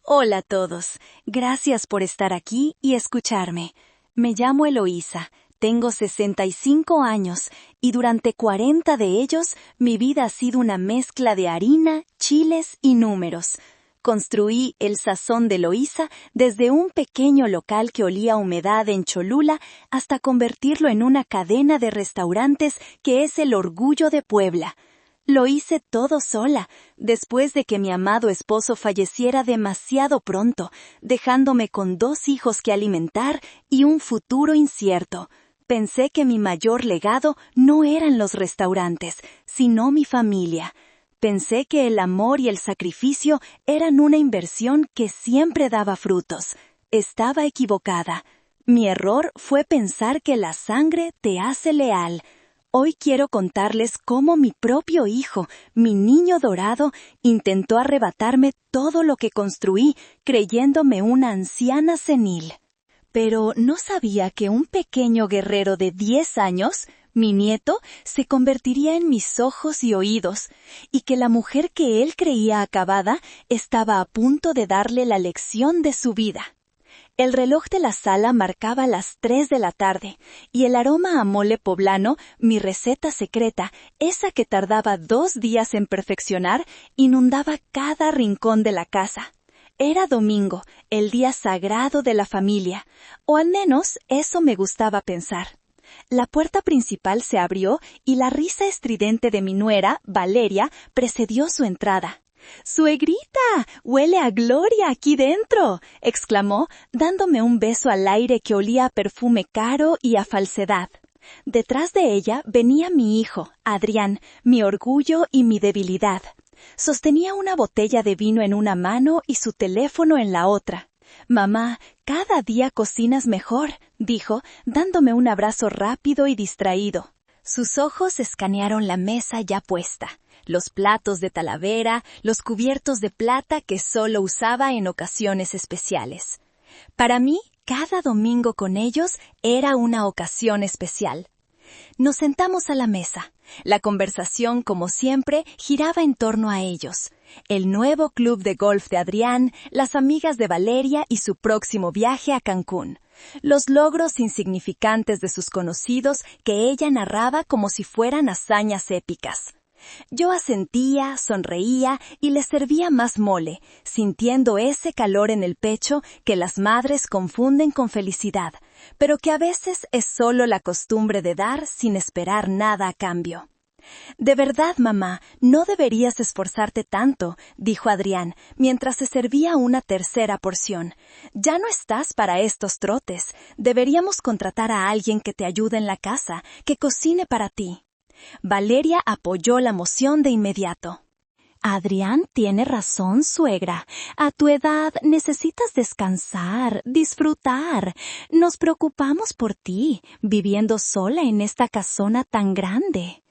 Hola a todos, gracias por estar aquí y escucharme. Me llamo Eloísa, tengo 65 años y durante 40 de ellos mi vida ha sido una mezcla de harina, chiles y números. Construí el Sazón de Eloísa desde un pequeño local que olía a humedad en Cholula hasta convertirlo en una cadena de restaurantes que es el orgullo de Puebla. Lo hice todo sola, después de que mi amado esposo falleciera demasiado pronto, dejándome con 2 hijos que alimentar y un futuro incierto. Pensé que mi mayor legado no eran los restaurantes, sino mi familia. Pensé que el amor y el sacrificio eran una inversión que siempre daba frutos. Estaba equivocada. Mi error fue pensar que la sangre te hace leal. Hoy quiero contarles cómo mi propio hijo, mi niño dorado, intentó arrebatarme todo lo que construí, creyéndome una anciana senil. Pero no sabía que un pequeño guerrero de 10 años, mi nieto, se convertiría en mis ojos y oídos, y que la mujer que él creía acabada estaba a punto de darle la lección de su vida. El reloj de la sala marcaba las 3 de la tarde, y el aroma a mole poblano, mi receta secreta, esa que tardaba 2 días en perfeccionar, inundaba cada rincón de la casa. Era domingo, el día sagrado de la familia, o al menos eso me gustaba pensar. La puerta principal se abrió y la risa estridente de mi nuera, Valeria, precedió su entrada. «¡Suegrita! ¡Huele a gloria aquí dentro!», exclamó, dándome un beso al aire que olía a perfume caro y a falsedad. Detrás de ella venía mi hijo, Adrián, mi orgullo y mi debilidad. Sostenía una botella de vino en una mano y su teléfono en la otra. «Mamá, cada día cocinas mejor», dijo, dándome un abrazo rápido y distraído. Sus ojos escanearon la mesa ya puesta. Los platos de Talavera, los cubiertos de plata que solo usaba en ocasiones especiales. Para mí, cada domingo con ellos era una ocasión especial. Nos sentamos a la mesa. La conversación, como siempre, giraba en torno a ellos. El nuevo club de golf de Adrián, las amigas de Valeria y su próximo viaje a Cancún. Los logros insignificantes de sus conocidos que ella narraba como si fueran hazañas épicas. Yo asentía, sonreía y les servía más mole, sintiendo ese calor en el pecho que las madres confunden con felicidad, pero que a veces es solo la costumbre de dar sin esperar nada a cambio. «De verdad, mamá, no deberías esforzarte tanto», dijo Adrián, mientras se servía una tercera porción. «Ya no estás para estos trotes. Deberíamos contratar a alguien que te ayude en la casa, que cocine para ti». Valeria apoyó la moción de inmediato. «Adrián tiene razón, suegra. A tu edad necesitas descansar, disfrutar. Nos preocupamos por ti, viviendo sola en esta casona tan grande».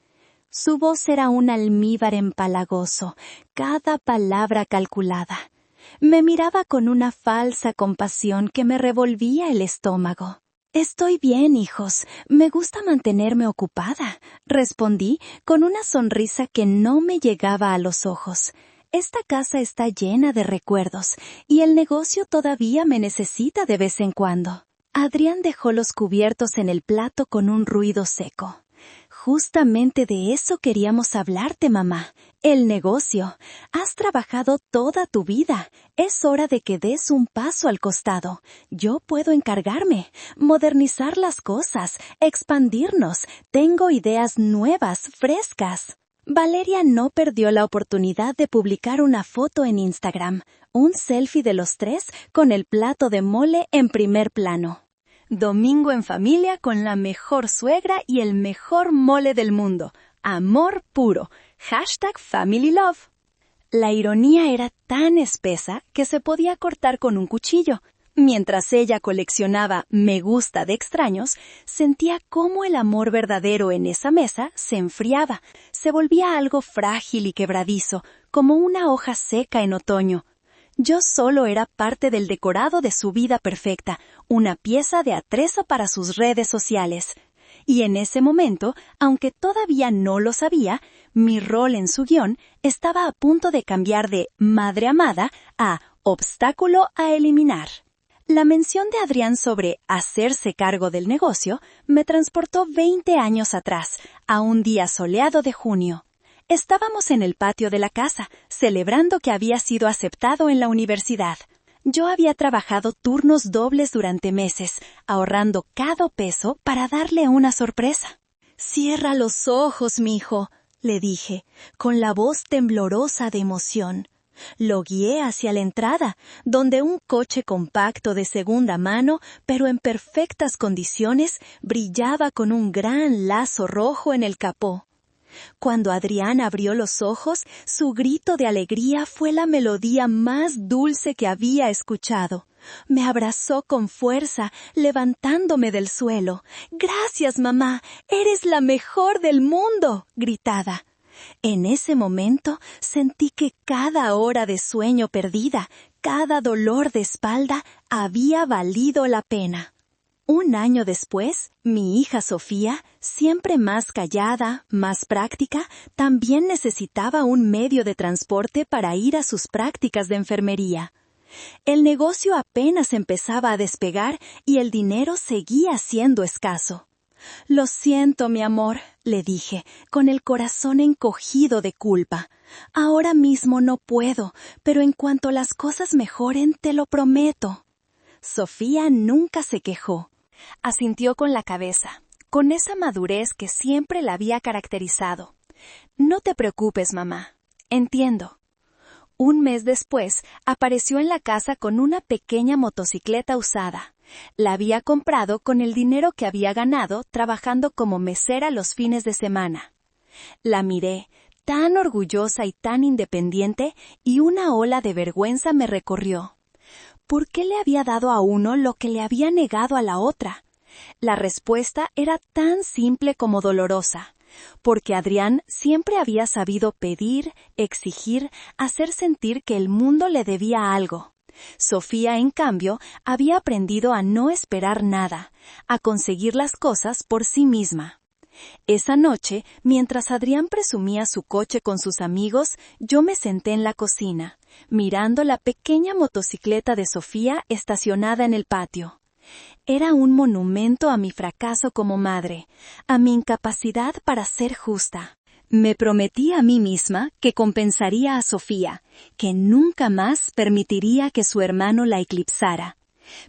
Su voz era un almíbar empalagoso, cada palabra calculada. Me miraba con una falsa compasión que me revolvía el estómago. «Estoy bien, hijos. Me gusta mantenerme ocupada», respondí con una sonrisa que no me llegaba a los ojos. «Esta casa está llena de recuerdos y el negocio todavía me necesita de vez en cuando». Adrián dejó los cubiertos en el plato con un ruido seco. «Justamente de eso queríamos hablarte, mamá. El negocio. Has trabajado toda tu vida. Es hora de que des un paso al costado. Yo puedo encargarme, modernizar las cosas, expandirnos. Tengo ideas nuevas, frescas». Valeria no perdió la oportunidad de publicar una foto en Instagram, un selfie de los 3 con el plato de mole en primer plano. «Domingo en familia con la mejor suegra y el mejor mole del mundo. Amor puro. #FamilyLove». La ironía era tan espesa que se podía cortar con un cuchillo. Mientras ella coleccionaba me gusta de extraños, sentía cómo el amor verdadero en esa mesa se enfriaba, se volvía algo frágil y quebradizo, como una hoja seca en otoño. Yo solo era parte del decorado de su vida perfecta, una pieza de atrezo para sus redes sociales. Y en ese momento, aunque todavía no lo sabía, mi rol en su guión estaba a punto de cambiar de madre amada a Obstáculo a eliminar. La mención de Adrián sobre hacerse cargo del negocio me transportó 20 años atrás, a un día soleado de junio. Estábamos en el patio de la casa, celebrando que había sido aceptado en la universidad. Yo había trabajado turnos dobles durante meses, ahorrando cada peso para darle una sorpresa. «Cierra los ojos, mijo», le dije, con la voz temblorosa de emoción. Lo guié hacia la entrada, donde un coche compacto de segunda mano, pero en perfectas condiciones, brillaba con un gran lazo rojo en el capó. Cuando Adrián abrió los ojos, su grito de alegría fue la melodía más dulce que había escuchado. Me abrazó con fuerza, levantándome del suelo. «Gracias, mamá, eres la mejor del mundo», gritaba. En ese momento sentí que cada hora de sueño perdida, cada dolor de espalda, había valido la pena. Un año después, mi hija Sofía, siempre más callada, más práctica, también necesitaba un medio de transporte para ir a sus prácticas de enfermería. El negocio apenas empezaba a despegar y el dinero seguía siendo escaso. «Lo siento, mi amor», le dije, con el corazón encogido de culpa. «Ahora mismo no puedo, pero en cuanto las cosas mejoren, te lo prometo». Sofía nunca se quejó. Asintió con la cabeza, con esa madurez que siempre la había caracterizado. «No te preocupes, mamá. Entiendo». Un mes después, apareció en la casa con una pequeña motocicleta usada. La había comprado con el dinero que había ganado trabajando como mesera los fines de semana. La miré, tan orgullosa y tan independiente, y una ola de vergüenza me recorrió. ¿Por qué le había dado a uno lo que le había negado a la otra? La respuesta era tan simple como dolorosa. Porque Adrián siempre había sabido pedir, exigir, hacer sentir que el mundo le debía algo. Sofía, en cambio, había aprendido a no esperar nada, a conseguir las cosas por sí misma. Esa noche, mientras Adrián presumía su coche con sus amigos, yo me senté en la cocina, mirando la pequeña motocicleta de Sofía estacionada en el patio. Era un monumento a mi fracaso como madre, a mi incapacidad para ser justa. Me prometí a mí misma que compensaría a Sofía, que nunca más permitiría que su hermano la eclipsara.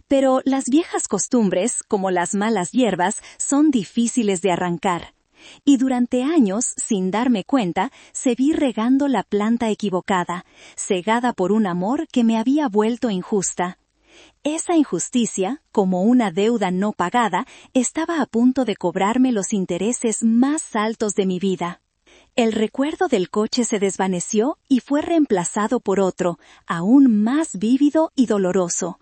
Pero las viejas costumbres, como las malas hierbas, son difíciles de arrancar. Y durante años, sin darme cuenta, seguí regando la planta equivocada, cegada por un amor que me había vuelto injusta. Esa injusticia, como una deuda no pagada, estaba a punto de cobrarme los intereses más altos de mi vida. El recuerdo del coche se desvaneció y fue reemplazado por otro, aún más vívido y doloroso.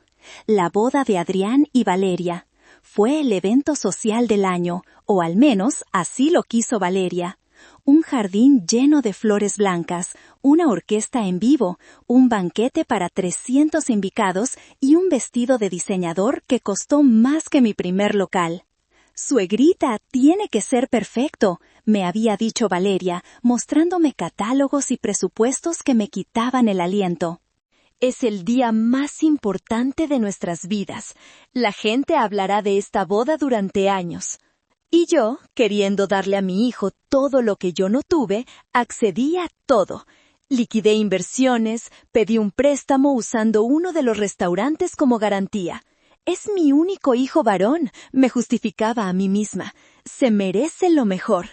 La boda de Adrián y Valeria. Fue el evento social del año, o al menos así lo quiso Valeria. Un jardín lleno de flores blancas, una orquesta en vivo, un banquete para 300 invitados y un vestido de diseñador que costó más que mi primer local. «Suegrita, tiene que ser perfecto», me había dicho Valeria, mostrándome catálogos y presupuestos que me quitaban el aliento. «Es el día más importante de nuestras vidas. La gente hablará de esta boda durante años». Y yo, queriendo darle a mi hijo todo lo que yo no tuve, accedí a todo. Liquidé inversiones, pedí un préstamo usando uno de los restaurantes como garantía. «Es mi único hijo varón», me justificaba a mí misma. «Se merece lo mejor».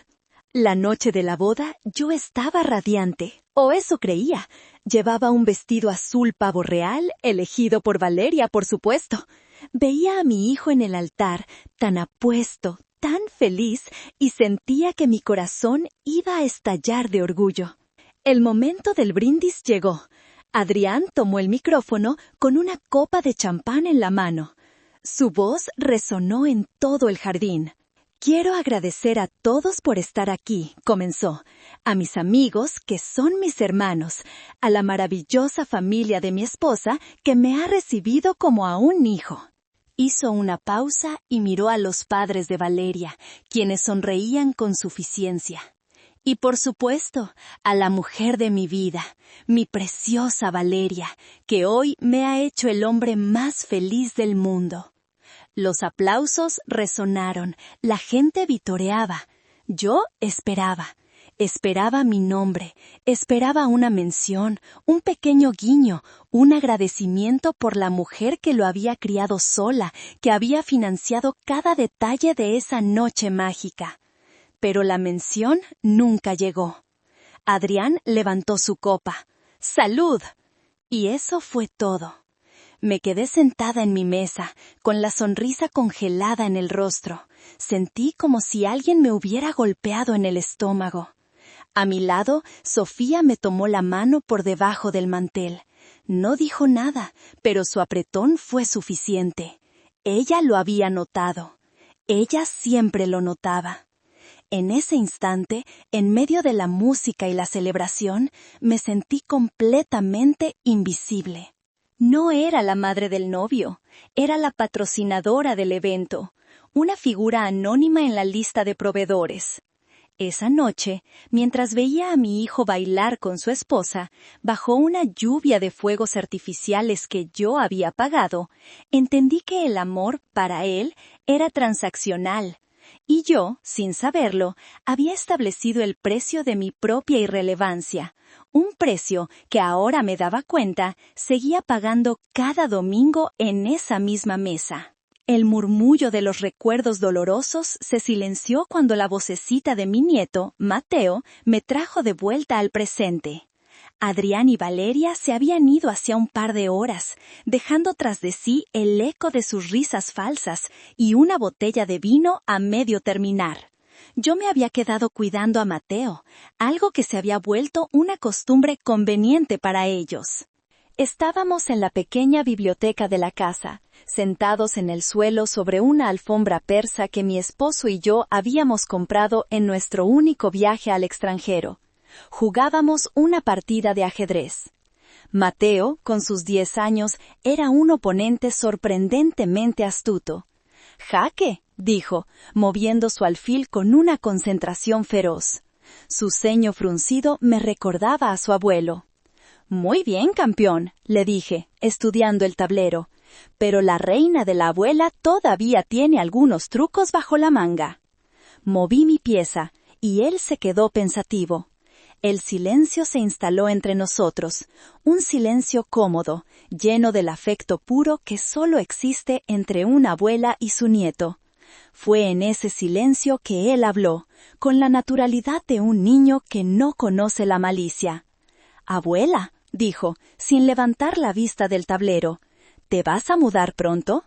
La noche de la boda yo estaba radiante, o eso creía. Llevaba un vestido azul pavo real, elegido por Valeria, por supuesto. Veía a mi hijo en el altar, tan apuesto, tan feliz, y sentía que mi corazón iba a estallar de orgullo. El momento del brindis llegó. Adrián tomó el micrófono con una copa de champán en la mano. Su voz resonó en todo el jardín. «Quiero agradecer a todos por estar aquí», comenzó. «A mis amigos, que son mis hermanos, a la maravillosa familia de mi esposa, que me ha recibido como a un hijo». Hizo una pausa y miró a los padres de Valeria, quienes sonreían con suficiencia. Y por supuesto, a la mujer de mi vida, mi preciosa Valeria, que hoy me ha hecho el hombre más feliz del mundo. Los aplausos resonaron, la gente vitoreaba. Yo esperaba. Esperaba mi nombre, esperaba una mención, un pequeño guiño, un agradecimiento por la mujer que lo había criado sola, que había financiado cada detalle de esa noche mágica. Pero la mención nunca llegó. Adrián levantó su copa. ¡Salud! Y eso fue todo. Me quedé sentada en mi mesa, con la sonrisa congelada en el rostro. Sentí como si alguien me hubiera golpeado en el estómago. A mi lado, Sofía me tomó la mano por debajo del mantel. No dijo nada, pero su apretón fue suficiente. Ella lo había notado. Ella siempre lo notaba. En ese instante, en medio de la música y la celebración, me sentí completamente invisible. No era la madre del novio, era la patrocinadora del evento, una figura anónima en la lista de proveedores. Esa noche, mientras veía a mi hijo bailar con su esposa, bajo una lluvia de fuegos artificiales que yo había pagado, entendí que el amor, para él, era transaccional. Y yo, sin saberlo, había establecido el precio de mi propia irrelevancia, un precio que ahora me daba cuenta seguía pagando cada domingo en esa misma mesa. El murmullo de los recuerdos dolorosos se silenció cuando la vocecita de mi nieto, Mateo, me trajo de vuelta al presente. Adrián y Valeria se habían ido hacía un par de horas, dejando tras de sí el eco de sus risas falsas y una botella de vino a medio terminar. Yo me había quedado cuidando a Mateo, algo que se había vuelto una costumbre conveniente para ellos. Estábamos en la pequeña biblioteca de la casa, sentados en el suelo sobre una alfombra persa que mi esposo y yo habíamos comprado en nuestro único viaje al extranjero. Jugábamos una partida de ajedrez. Mateo, con sus 10 años, era un oponente sorprendentemente astuto. «Jaque», dijo, moviendo su alfil con una concentración feroz. Su ceño fruncido me recordaba a su abuelo. «Muy bien, campeón», le dije, estudiando el tablero. «Pero la reina de la abuela todavía tiene algunos trucos bajo la manga». Moví mi pieza, y él se quedó pensativo. El silencio se instaló entre nosotros, un silencio cómodo, lleno del afecto puro que solo existe entre una abuela y su nieto. Fue en ese silencio que él habló, con la naturalidad de un niño que no conoce la malicia. «Abuela», dijo, sin levantar la vista del tablero, «¿te vas a mudar pronto?»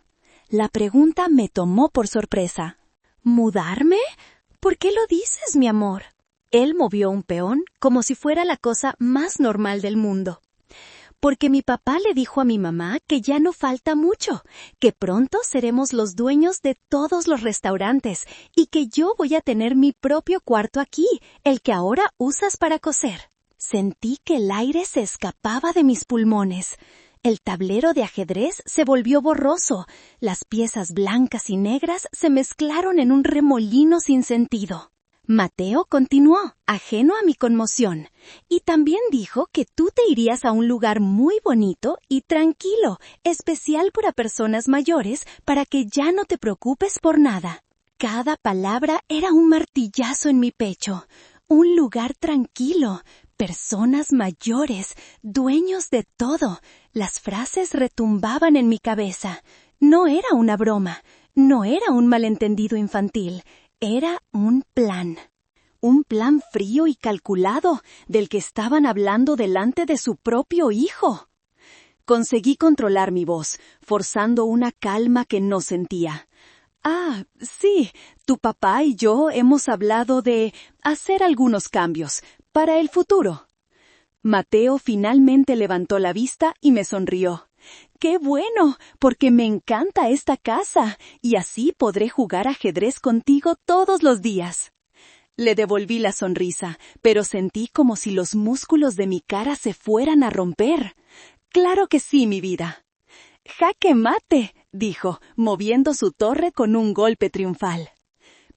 La pregunta me tomó por sorpresa. «¿Mudarme? ¿Por qué lo dices, mi amor?» Él movió un peón como si fuera la cosa más normal del mundo. «Porque mi papá le dijo a mi mamá que ya no falta mucho, que pronto seremos los dueños de todos los restaurantes y que yo voy a tener mi propio cuarto aquí, el que ahora usas para coser». Sentí que el aire se escapaba de mis pulmones. El tablero de ajedrez se volvió borroso. Las piezas blancas y negras se mezclaron en un remolino sin sentido. Mateo continuó, ajeno a mi conmoción, y también dijo que tú te irías a un lugar muy bonito y tranquilo, especial para personas mayores, para que ya no te preocupes por nada. Cada palabra era un martillazo en mi pecho. Un lugar tranquilo, personas mayores, dueños de todo. Las frases retumbaban en mi cabeza. No era una broma, no era un malentendido infantil. Era un plan frío y calculado, del que estaban hablando delante de su propio hijo. Conseguí controlar mi voz, forzando una calma que no sentía. «Ah, sí, tu papá y yo hemos hablado de hacer algunos cambios para el futuro». Mateo finalmente levantó la vista y me sonrió. «¡Qué bueno! Porque me encanta esta casa, y así podré jugar ajedrez contigo todos los días». Le devolví la sonrisa, pero sentí como si los músculos de mi cara se fueran a romper. «Claro que sí, mi vida». «¡Jaque mate!», dijo, moviendo su torre con un golpe triunfal.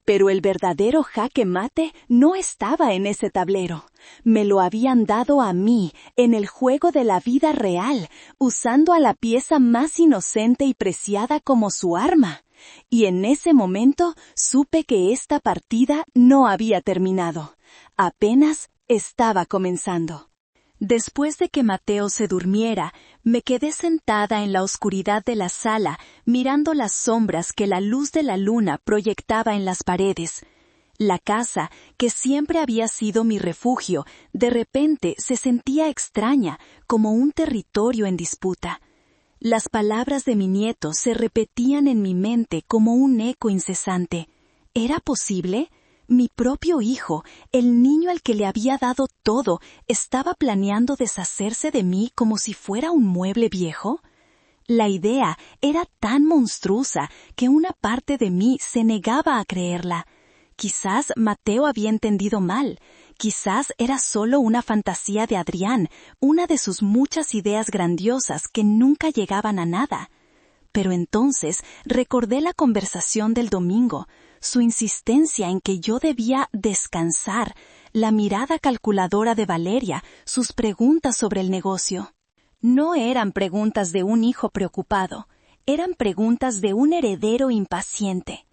Pero el verdadero jaque mate no estaba en ese tablero. Me lo habían dado a mí, en el juego de la vida real, usando a la pieza más inocente y preciada como su arma. Y en ese momento supe que esta partida no había terminado. Apenas estaba comenzando. Después de que Mateo se durmiera, me quedé sentada en la oscuridad de la sala, mirando las sombras que la luz de la luna proyectaba en las paredes. La casa, que siempre había sido mi refugio, de repente se sentía extraña, como un territorio en disputa. Las palabras de mi nieto se repetían en mi mente como un eco incesante. ¿Era posible? Mi propio hijo, el niño al que le había dado todo, ¿estaba planeando deshacerse de mí como si fuera un mueble viejo? La idea era tan monstruosa que una parte de mí se negaba a creerla. Quizás Mateo había entendido mal. Quizás era solo una fantasía de Adrián, una de sus muchas ideas grandiosas que nunca llegaban a nada. Pero entonces recordé la conversación del domingo, su insistencia en que yo debía descansar, la mirada calculadora de Valeria, sus preguntas sobre el negocio. No eran preguntas de un hijo preocupado, eran preguntas de un heredero impaciente.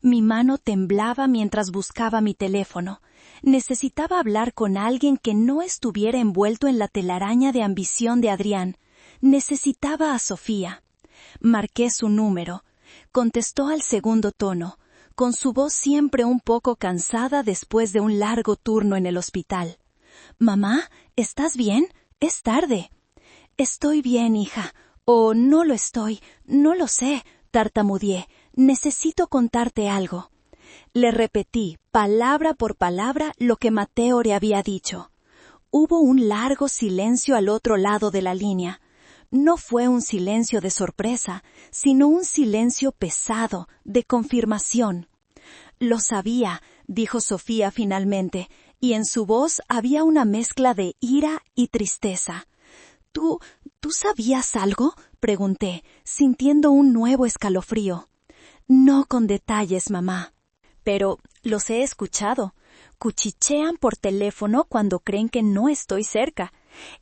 Mi mano temblaba mientras buscaba mi teléfono. Necesitaba hablar con alguien que no estuviera envuelto en la telaraña de ambición de Adrián. Necesitaba a Sofía. Marqué su número. Contestó al segundo tono, con su voz siempre un poco cansada después de un largo turno en el hospital. «Mamá, ¿estás bien? Es tarde». «Estoy bien, hija. O no lo estoy. No lo sé», tartamudeé. «Necesito contarte algo». Le repetí, palabra por palabra, lo que Mateo le había dicho. Hubo un largo silencio al otro lado de la línea. No fue un silencio de sorpresa, sino un silencio pesado, de confirmación. «Lo sabía», dijo Sofía finalmente, y en su voz había una mezcla de ira y tristeza. ¿Tú sabías algo?», pregunté, sintiendo un nuevo escalofrío. «No con detalles, mamá». «Pero los he escuchado. Cuchichean por teléfono cuando creen que no estoy cerca.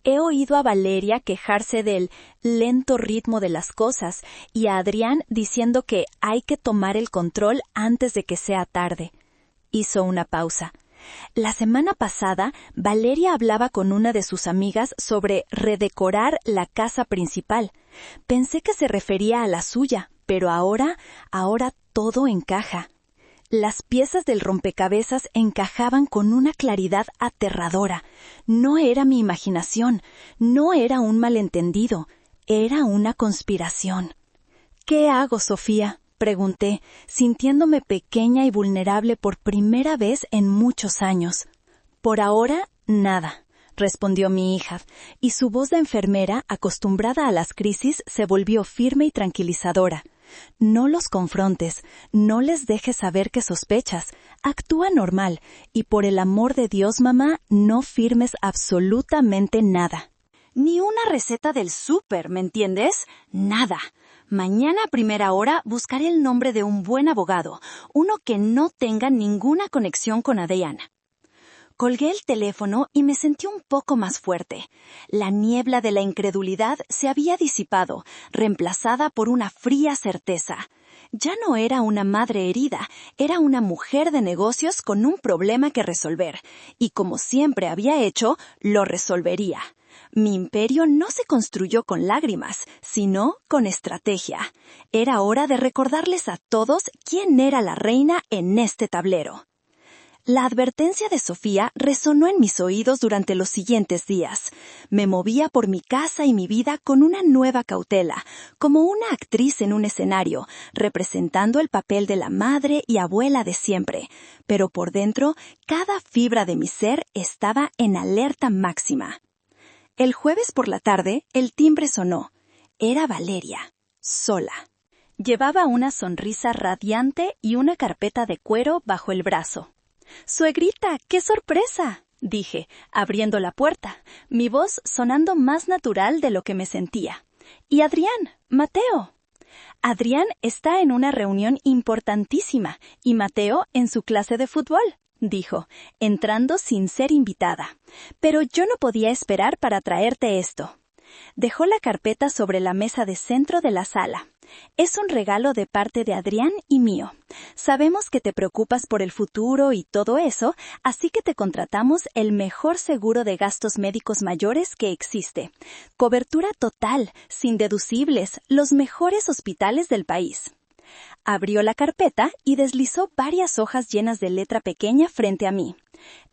He oído a Valeria quejarse del lento ritmo de las cosas y a Adrián diciendo que hay que tomar el control antes de que sea tarde». Hizo una pausa. «La semana pasada, Valeria hablaba con una de sus amigas sobre redecorar la casa principal. Pensé que se refería a la suya, pero ahora todo encaja». Las piezas del rompecabezas encajaban con una claridad aterradora. No era mi imaginación, no era un malentendido, era una conspiración. «¿Qué hago, Sofía?», pregunté, sintiéndome pequeña y vulnerable por primera vez en muchos años. «Por ahora, nada», respondió mi hija, y su voz de enfermera, acostumbrada a las crisis, se volvió firme y tranquilizadora. «No los confrontes, no les dejes saber que sospechas, actúa normal, y por el amor de Dios, mamá, no firmes absolutamente nada». «Ni una receta del súper, ¿me entiendes? Nada. Mañana a primera hora buscaré el nombre de un buen abogado, uno que no tenga ninguna conexión con Adrián». Colgué el teléfono y me sentí un poco más fuerte. La niebla de la incredulidad se había disipado, reemplazada por una fría certeza. Ya no era una madre herida, era una mujer de negocios con un problema que resolver, y como siempre había hecho, lo resolvería. Mi imperio no se construyó con lágrimas, sino con estrategia. Era hora de recordarles a todos quién era la reina en este tablero. La advertencia de Sofía resonó en mis oídos durante los siguientes días. Me movía por mi casa y mi vida con una nueva cautela, como una actriz en un escenario, representando el papel de la madre y abuela de siempre. Pero por dentro, cada fibra de mi ser estaba en alerta máxima. El jueves por la tarde, el timbre sonó. Era Valeria, sola. Llevaba una sonrisa radiante y una carpeta de cuero bajo el brazo. «Suegrita, qué sorpresa», dije, abriendo la puerta, mi voz sonando más natural de lo que me sentía. «¿Y Adrián? Mateo?» Adrián está en una reunión importantísima y Mateo en su clase de fútbol, dijo, entrando sin ser invitada. Pero yo no podía esperar para traerte esto. Dejó la carpeta sobre la mesa de centro de la sala. Es un regalo de parte de Adrián y mío. Sabemos que te preocupas por el futuro y todo eso, así que te contratamos el mejor seguro de gastos médicos mayores que existe. Cobertura total, sin deducibles, los mejores hospitales del país. Abrió la carpeta y deslizó varias hojas llenas de letra pequeña frente a mí.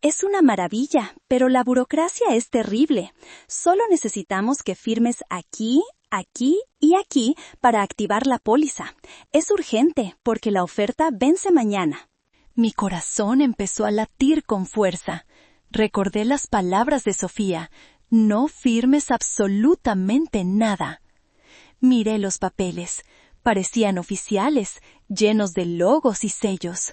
Es una maravilla, pero la burocracia es terrible. Solo necesitamos que firmes aquí, aquí y aquí para activar la póliza. Es urgente porque la oferta vence mañana. Mi corazón empezó a latir con fuerza. Recordé las palabras de Sofía. No firmes absolutamente nada. Miré los papeles. Parecían oficiales, llenos de logos y sellos.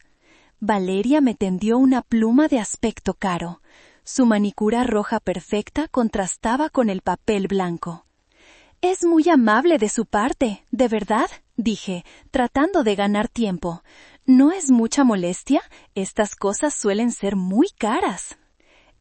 Valeria me tendió una pluma de aspecto caro. Su manicura roja perfecta contrastaba con el papel blanco. «Es muy amable de su parte, ¿de verdad?», dije, tratando de ganar tiempo. «¿No es mucha molestia? Estas cosas suelen ser muy caras».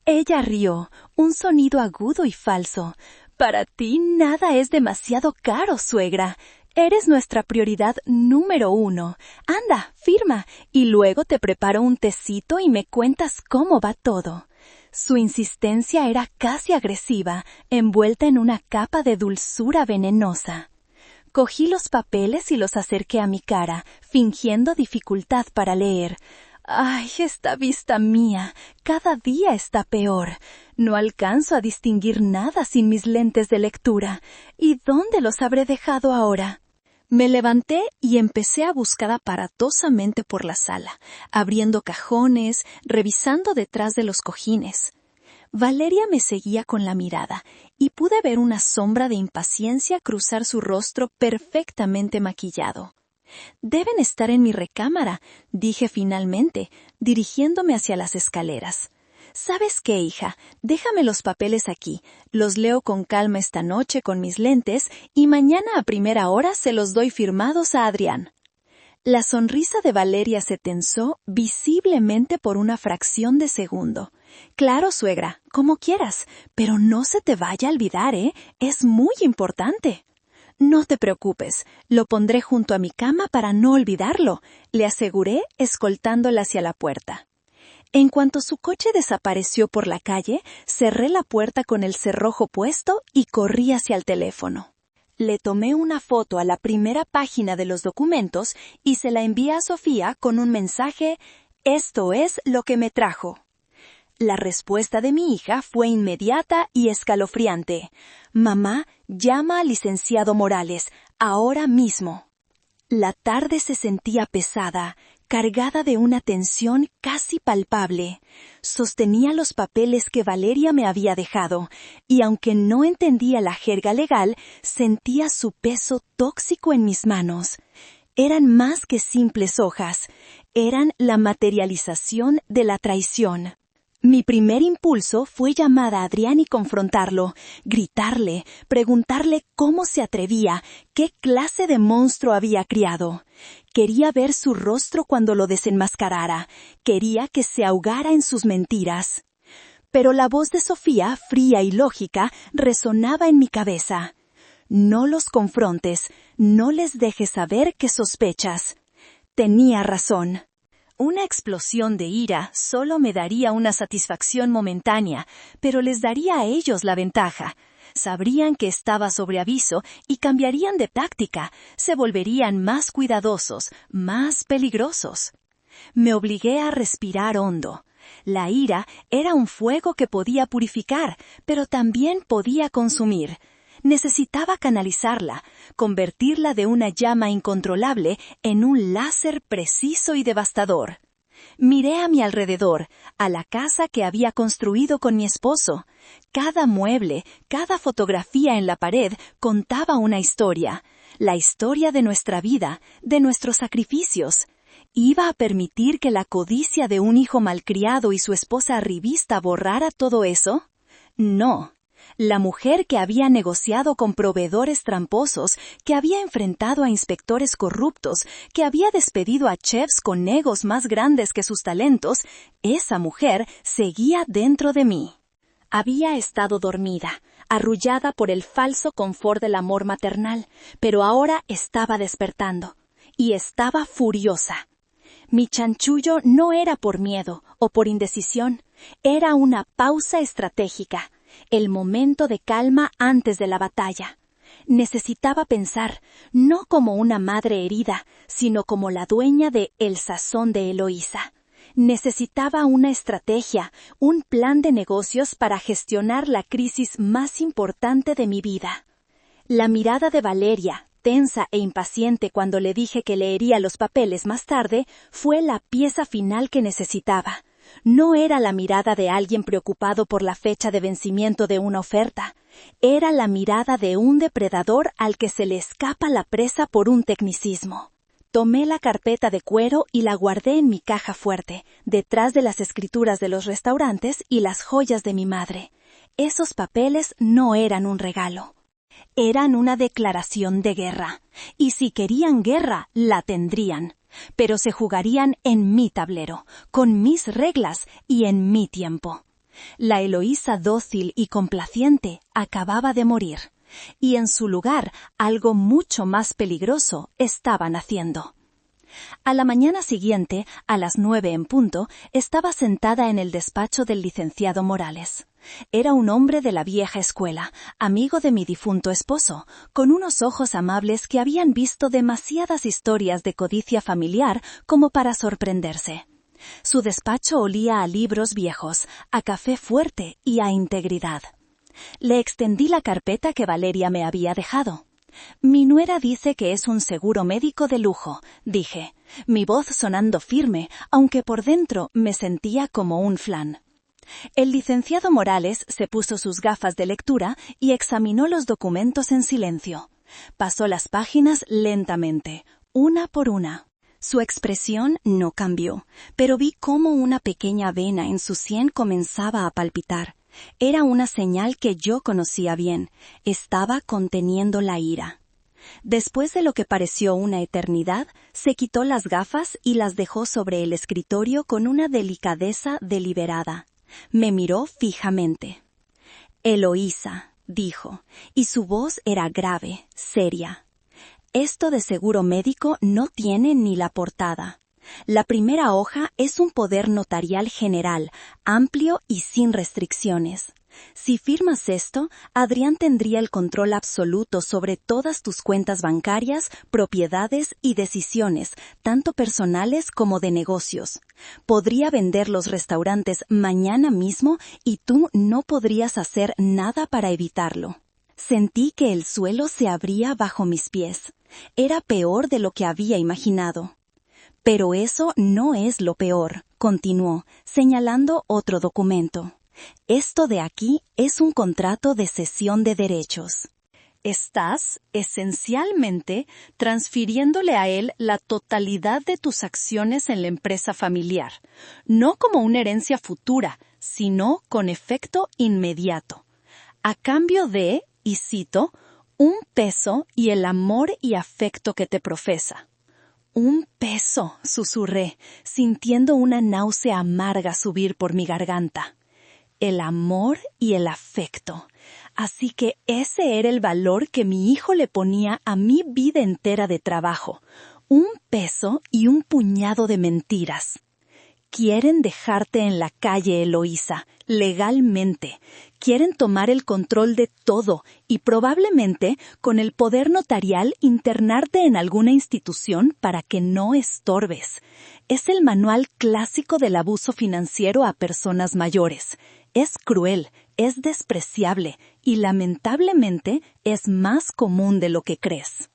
Ella rió, un sonido agudo y falso. «Para ti nada es demasiado caro, suegra. Eres nuestra prioridad número 1. Anda, firma, y luego te preparo un tecito y me cuentas cómo va todo». Su insistencia era casi agresiva, envuelta en una capa de dulzura venenosa. Cogí los papeles y los acerqué a mi cara, fingiendo dificultad para leer. «Ay, esta vista mía, cada día está peor. No alcanzo a distinguir nada sin mis lentes de lectura. ¿Y dónde los habré dejado ahora?» Me levanté y empecé a buscar aparatosamente por la sala, abriendo cajones, revisando detrás de los cojines. Valeria me seguía con la mirada y pude ver una sombra de impaciencia cruzar su rostro perfectamente maquillado. «Deben estar en mi recámara», dije finalmente, dirigiéndome hacia las escaleras. «¿Sabes qué, hija? Déjame los papeles aquí. Los leo con calma esta noche con mis lentes y mañana a primera hora se los doy firmados a Adrián». La sonrisa de Valeria se tensó visiblemente por una fracción de segundo. «Claro, suegra, como quieras, pero no se te vaya a olvidar, ¿eh? Es muy importante». «No te preocupes, lo pondré junto a mi cama para no olvidarlo», le aseguré, escoltándola hacia la puerta. En cuanto su coche desapareció por la calle, cerré la puerta con el cerrojo puesto y corrí hacia el teléfono. Le tomé una foto a la primera página de los documentos y se la envié a Sofía con un mensaje: «Esto es lo que me trajo». La respuesta de mi hija fue inmediata y escalofriante. «Mamá, llama al licenciado Morales, ahora mismo». La tarde se sentía pesada, cargada de una tensión casi palpable. Sostenía los papeles que Valeria me había dejado, y aunque no entendía la jerga legal, sentía su peso tóxico en mis manos. Eran más que simples hojas, eran la materialización de la traición. Mi primer impulso fue llamar a Adrián y confrontarlo, gritarle, preguntarle cómo se atrevía, qué clase de monstruo había criado. Quería ver su rostro cuando lo desenmascarara, quería que se ahogara en sus mentiras. Pero la voz de Sofía, fría y lógica, resonaba en mi cabeza. «No los confrontes, no les dejes saber que sospechas». Tenía razón. Una explosión de ira solo me daría una satisfacción momentánea, pero les daría a ellos la ventaja. Sabrían que estaba sobre aviso y cambiarían de táctica, se volverían más cuidadosos, más peligrosos. Me obligué a respirar hondo. La ira era un fuego que podía purificar, pero también podía consumir. Necesitaba canalizarla, convertirla de una llama incontrolable en un láser preciso y devastador. Miré a mi alrededor, a la casa que había construido con mi esposo. Cada mueble, cada fotografía en la pared contaba una historia. La historia de nuestra vida, de nuestros sacrificios. ¿Iba a permitir que la codicia de un hijo malcriado y su esposa arribista borrara todo eso? No. La mujer que había negociado con proveedores tramposos, que había enfrentado a inspectores corruptos, que había despedido a chefs con egos más grandes que sus talentos, esa mujer seguía dentro de mí. Había estado dormida, arrullada por el falso confort del amor maternal, pero ahora estaba despertando, y estaba furiosa. Mi chanchullo no era por miedo o por indecisión, era una pausa estratégica, el momento de calma antes de la batalla. Necesitaba pensar, no como una madre herida, sino como la dueña de El Sazón de Eloísa. Necesitaba una estrategia, un plan de negocios para gestionar la crisis más importante de mi vida. La mirada de Valeria, tensa e impaciente cuando le dije que leería los papeles más tarde, fue la pieza final que necesitaba. No era la mirada de alguien preocupado por la fecha de vencimiento de una oferta. Era la mirada de un depredador al que se le escapa la presa por un tecnicismo. Tomé la carpeta de cuero y la guardé en mi caja fuerte, detrás de las escrituras de los restaurantes y las joyas de mi madre. Esos papeles no eran un regalo. Eran una declaración de guerra. Y si querían guerra, la tendrían. Pero se jugarían en mi tablero, con mis reglas y en mi tiempo. La Eloísa dócil y complaciente acababa de morir. Y en su lugar, algo mucho más peligroso estaba naciendo. A la mañana siguiente, a las 9 en punto, estaba sentada en el despacho del licenciado Morales. Era un hombre de la vieja escuela, amigo de mi difunto esposo, con unos ojos amables que habían visto demasiadas historias de codicia familiar como para sorprenderse. Su despacho olía a libros viejos, a café fuerte y a integridad. Le extendí la carpeta que Valeria me había dejado. Mi nuera dice que es un seguro médico de lujo, dije, mi voz sonando firme, aunque por dentro me sentía como un flan. El licenciado Morales se puso sus gafas de lectura y examinó los documentos en silencio. Pasó las páginas lentamente, una por una. Su expresión no cambió, pero vi cómo una pequeña vena en su sien comenzaba a palpitar. Era una señal que yo conocía bien. Estaba conteniendo la ira. Después de lo que pareció una eternidad, se quitó las gafas y las dejó sobre el escritorio con una delicadeza deliberada. Me miró fijamente. Eloísa, dijo, y su voz era grave, seria. Esto de seguro médico no tiene ni la portada. La primera hoja es un poder notarial general, amplio y sin restricciones. Si firmas esto, Adrián tendría el control absoluto sobre todas tus cuentas bancarias, propiedades y decisiones, tanto personales como de negocios. Podría vender los restaurantes mañana mismo y tú no podrías hacer nada para evitarlo. Sentí que el suelo se abría bajo mis pies. Era peor de lo que había imaginado. Pero eso no es lo peor, continuó, señalando otro documento. Esto de aquí es un contrato de cesión de derechos. Estás, esencialmente, transfiriéndole a él la totalidad de tus acciones en la empresa familiar, no como una herencia futura, sino con efecto inmediato. A cambio de, y cito, un peso y el amor y afecto que te profesa. Un peso, susurré, sintiendo una náusea amarga subir por mi garganta. El amor y el afecto. Así que ese era el valor que mi hijo le ponía a mi vida entera de trabajo. Un peso y un puñado de mentiras. Quieren dejarte en la calle, Eloísa, legalmente. Quieren tomar el control de todo y probablemente, con el poder notarial, internarte en alguna institución para que no estorbes. Es el manual clásico del abuso financiero a personas mayores. Es cruel, es despreciable y lamentablemente es más común de lo que crees.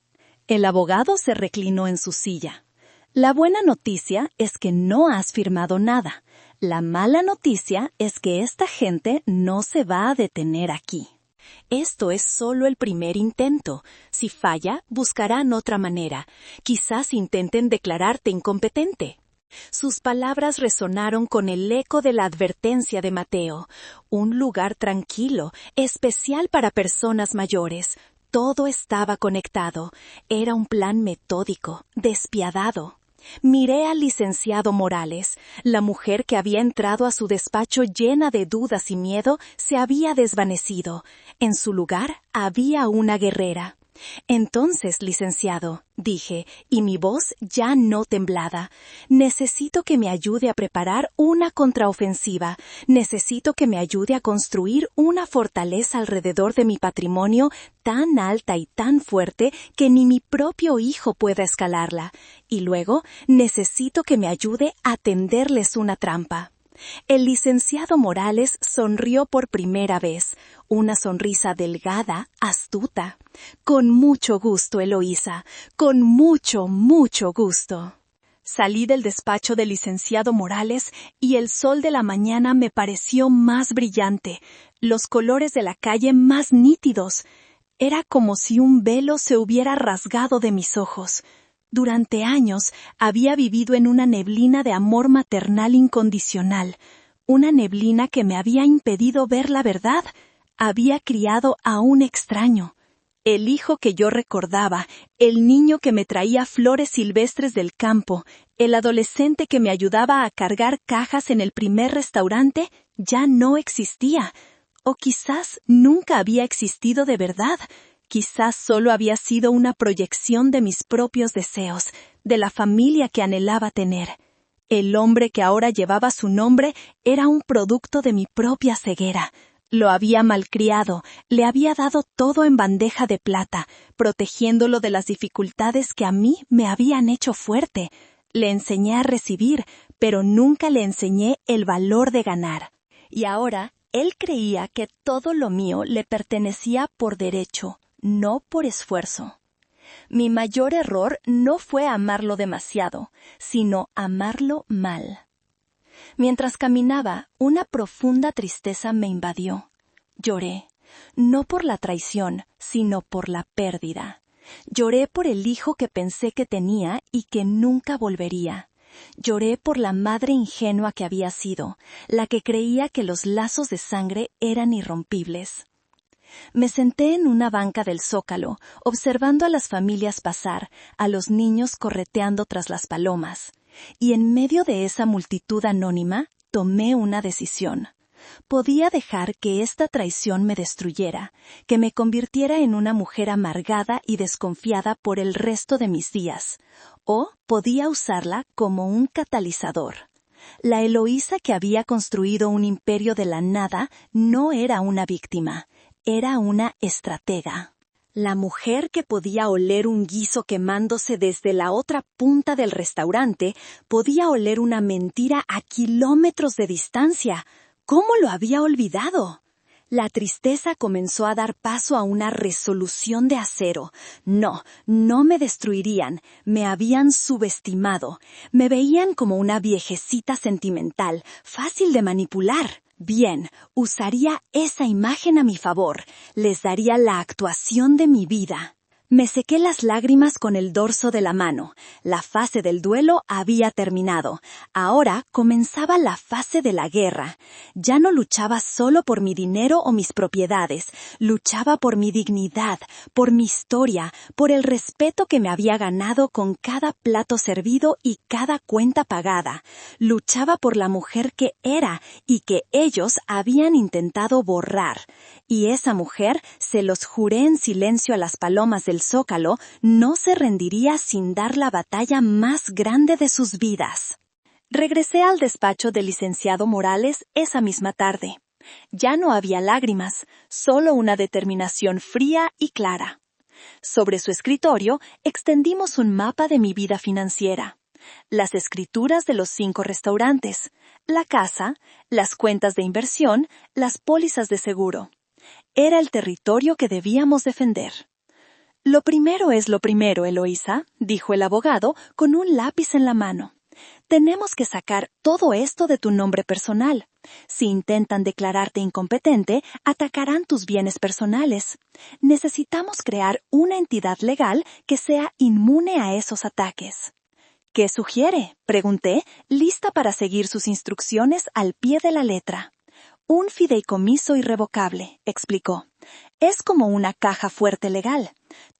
El abogado se reclinó en su silla. La buena noticia es que no has firmado nada. La mala noticia es que esta gente no se va a detener aquí. Esto es solo el primer intento. Si falla, buscarán otra manera. Quizás intenten declararte incompetente. Sus palabras resonaron con el eco de la advertencia de Mateo. Un lugar tranquilo, especial para personas mayores. Todo estaba conectado. Era un plan metódico, despiadado. Miré al licenciado Morales. La mujer que había entrado a su despacho llena de dudas y miedo se había desvanecido. En su lugar había una guerrera. Entonces, licenciado, dije, y mi voz ya no temblaba, necesito que me ayude a preparar una contraofensiva, necesito que me ayude a construir una fortaleza alrededor de mi patrimonio tan alta y tan fuerte que ni mi propio hijo pueda escalarla, y luego necesito que me ayude a tenderles una trampa. El licenciado Morales sonrió por primera vez, una sonrisa delgada, astuta. Con mucho gusto, Eloísa, con mucho, mucho gusto. Salí del despacho del licenciado Morales y el sol de la mañana me pareció más brillante, los colores de la calle más nítidos. Era como si un velo se hubiera rasgado de mis ojos. Durante años había vivido en una neblina de amor maternal incondicional, una neblina que me había impedido ver la verdad. Había criado a un extraño. El hijo que yo recordaba, el niño que me traía flores silvestres del campo, el adolescente que me ayudaba a cargar cajas en el primer restaurante, ya no existía. O quizás nunca había existido de verdad. Quizás solo había sido una proyección de mis propios deseos, de la familia que anhelaba tener. El hombre que ahora llevaba su nombre era un producto de mi propia ceguera. Lo había malcriado, le había dado todo en bandeja de plata, protegiéndolo de las dificultades que a mí me habían hecho fuerte. Le enseñé a recibir, pero nunca le enseñé el valor de ganar. Y ahora, él creía que todo lo mío le pertenecía por derecho, no por esfuerzo. Mi mayor error no fue amarlo demasiado, sino amarlo mal. Mientras caminaba, una profunda tristeza me invadió. Lloré, no por la traición, sino por la pérdida. Lloré por el hijo que pensé que tenía y que nunca volvería. Lloré por la madre ingenua que había sido, la que creía que los lazos de sangre eran irrompibles. Me senté en una banca del Zócalo, observando a las familias pasar, a los niños correteando tras las palomas. Y en medio de esa multitud anónima, tomé una decisión. Podía dejar que esta traición me destruyera, que me convirtiera en una mujer amargada y desconfiada por el resto de mis días, o podía usarla como un catalizador. La Eloísa que había construido un imperio de la nada no era una víctima. Era una estratega. La mujer que podía oler un guiso quemándose desde la otra punta del restaurante podía oler una mentira a kilómetros de distancia. ¿Cómo lo había olvidado? La tristeza comenzó a dar paso a una resolución de acero. No, no me destruirían. Me habían subestimado. Me veían como una viejecita sentimental, fácil de manipular. Bien, usaría esa imagen a mi favor. Les daría la actuación de mi vida. Me sequé las lágrimas con el dorso de la mano. La fase del duelo había terminado. Ahora comenzaba la fase de la guerra. Ya no luchaba solo por mi dinero o mis propiedades. Luchaba por mi dignidad, por mi historia, por el respeto que me había ganado con cada plato servido y cada cuenta pagada. Luchaba por la mujer que era y que ellos habían intentado borrar. Y esa mujer, se los juré en silencio a las palomas del Zócalo, no se rendiría sin dar la batalla más grande de sus vidas. Regresé al despacho del licenciado Morales esa misma tarde. Ya no había lágrimas, solo una determinación fría y clara. Sobre su escritorio extendimos un mapa de mi vida financiera. Las escrituras de los 5 restaurantes, la casa, las cuentas de inversión, las pólizas de seguro. Era el territorio que debíamos defender. Lo primero es lo primero, Eloísa, dijo el abogado con un lápiz en la mano. Tenemos que sacar todo esto de tu nombre personal. Si intentan declararte incompetente, atacarán tus bienes personales. Necesitamos crear una entidad legal que sea inmune a esos ataques. ¿Qué sugiere?, pregunté, lista para seguir sus instrucciones al pie de la letra. Un fideicomiso irrevocable, explicó. Es como una caja fuerte legal.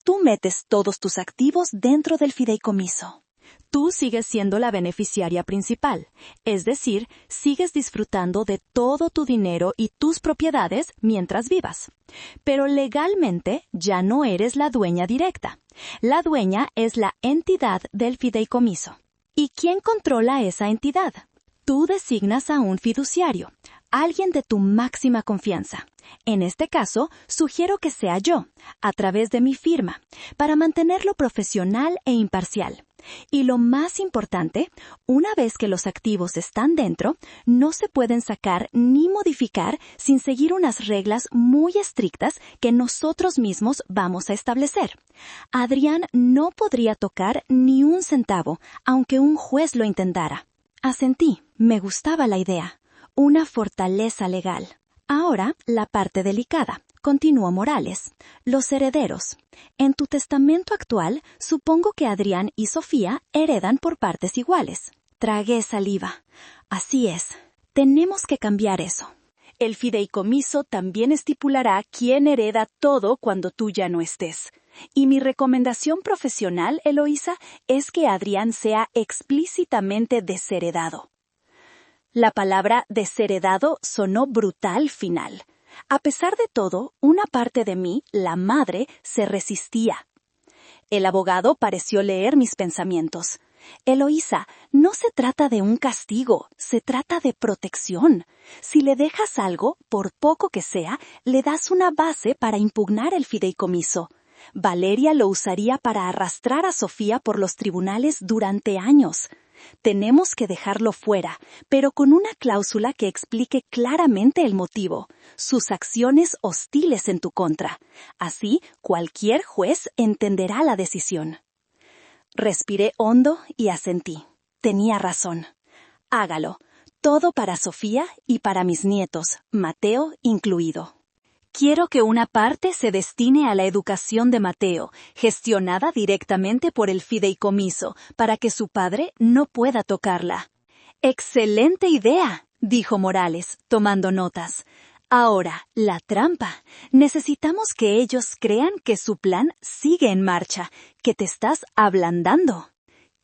Tú metes todos tus activos dentro del fideicomiso. Tú sigues siendo la beneficiaria principal, es decir, sigues disfrutando de todo tu dinero y tus propiedades mientras vivas. Pero legalmente ya no eres la dueña directa. La dueña es la entidad del fideicomiso. ¿Y quién controla esa entidad? Tú designas a un fiduciario, alguien de tu máxima confianza. En este caso, sugiero que sea yo, a través de mi firma, para mantenerlo profesional e imparcial. Y lo más importante, una vez que los activos están dentro, no se pueden sacar ni modificar sin seguir unas reglas muy estrictas que nosotros mismos vamos a establecer. Adrián no podría tocar ni un centavo, aunque un juez lo intentara. Asentí, me gustaba la idea. Una fortaleza legal. Ahora, la parte delicada. Continuó Morales. Los herederos. En tu testamento actual, supongo que Adrián y Sofía heredan por partes iguales. Tragué saliva. Así es. Tenemos que cambiar eso. El fideicomiso también estipulará quién hereda todo cuando tú ya no estés. Y mi recomendación profesional, Eloísa, es que Adrián sea explícitamente desheredado. La palabra desheredado sonó brutal final. A pesar de todo, una parte de mí, la madre, se resistía. El abogado pareció leer mis pensamientos. Eloísa, no se trata de un castigo, se trata de protección. Si le dejas algo, por poco que sea, le das una base para impugnar el fideicomiso. Valeria lo usaría para arrastrar a Sofía por los tribunales durante años. Tenemos que dejarlo fuera, pero con una cláusula que explique claramente el motivo, sus acciones hostiles en tu contra. Así, cualquier juez entenderá la decisión. Respiré hondo y asentí. Tenía razón. Hágalo. Todo para Sofía y para mis nietos, Mateo incluido. Quiero que una parte se destine a la educación de Mateo, gestionada directamente por el fideicomiso, para que su padre no pueda tocarla. ¡Excelente idea!, dijo Morales, tomando notas. Ahora, la trampa. Necesitamos que ellos crean que su plan sigue en marcha, que te estás ablandando.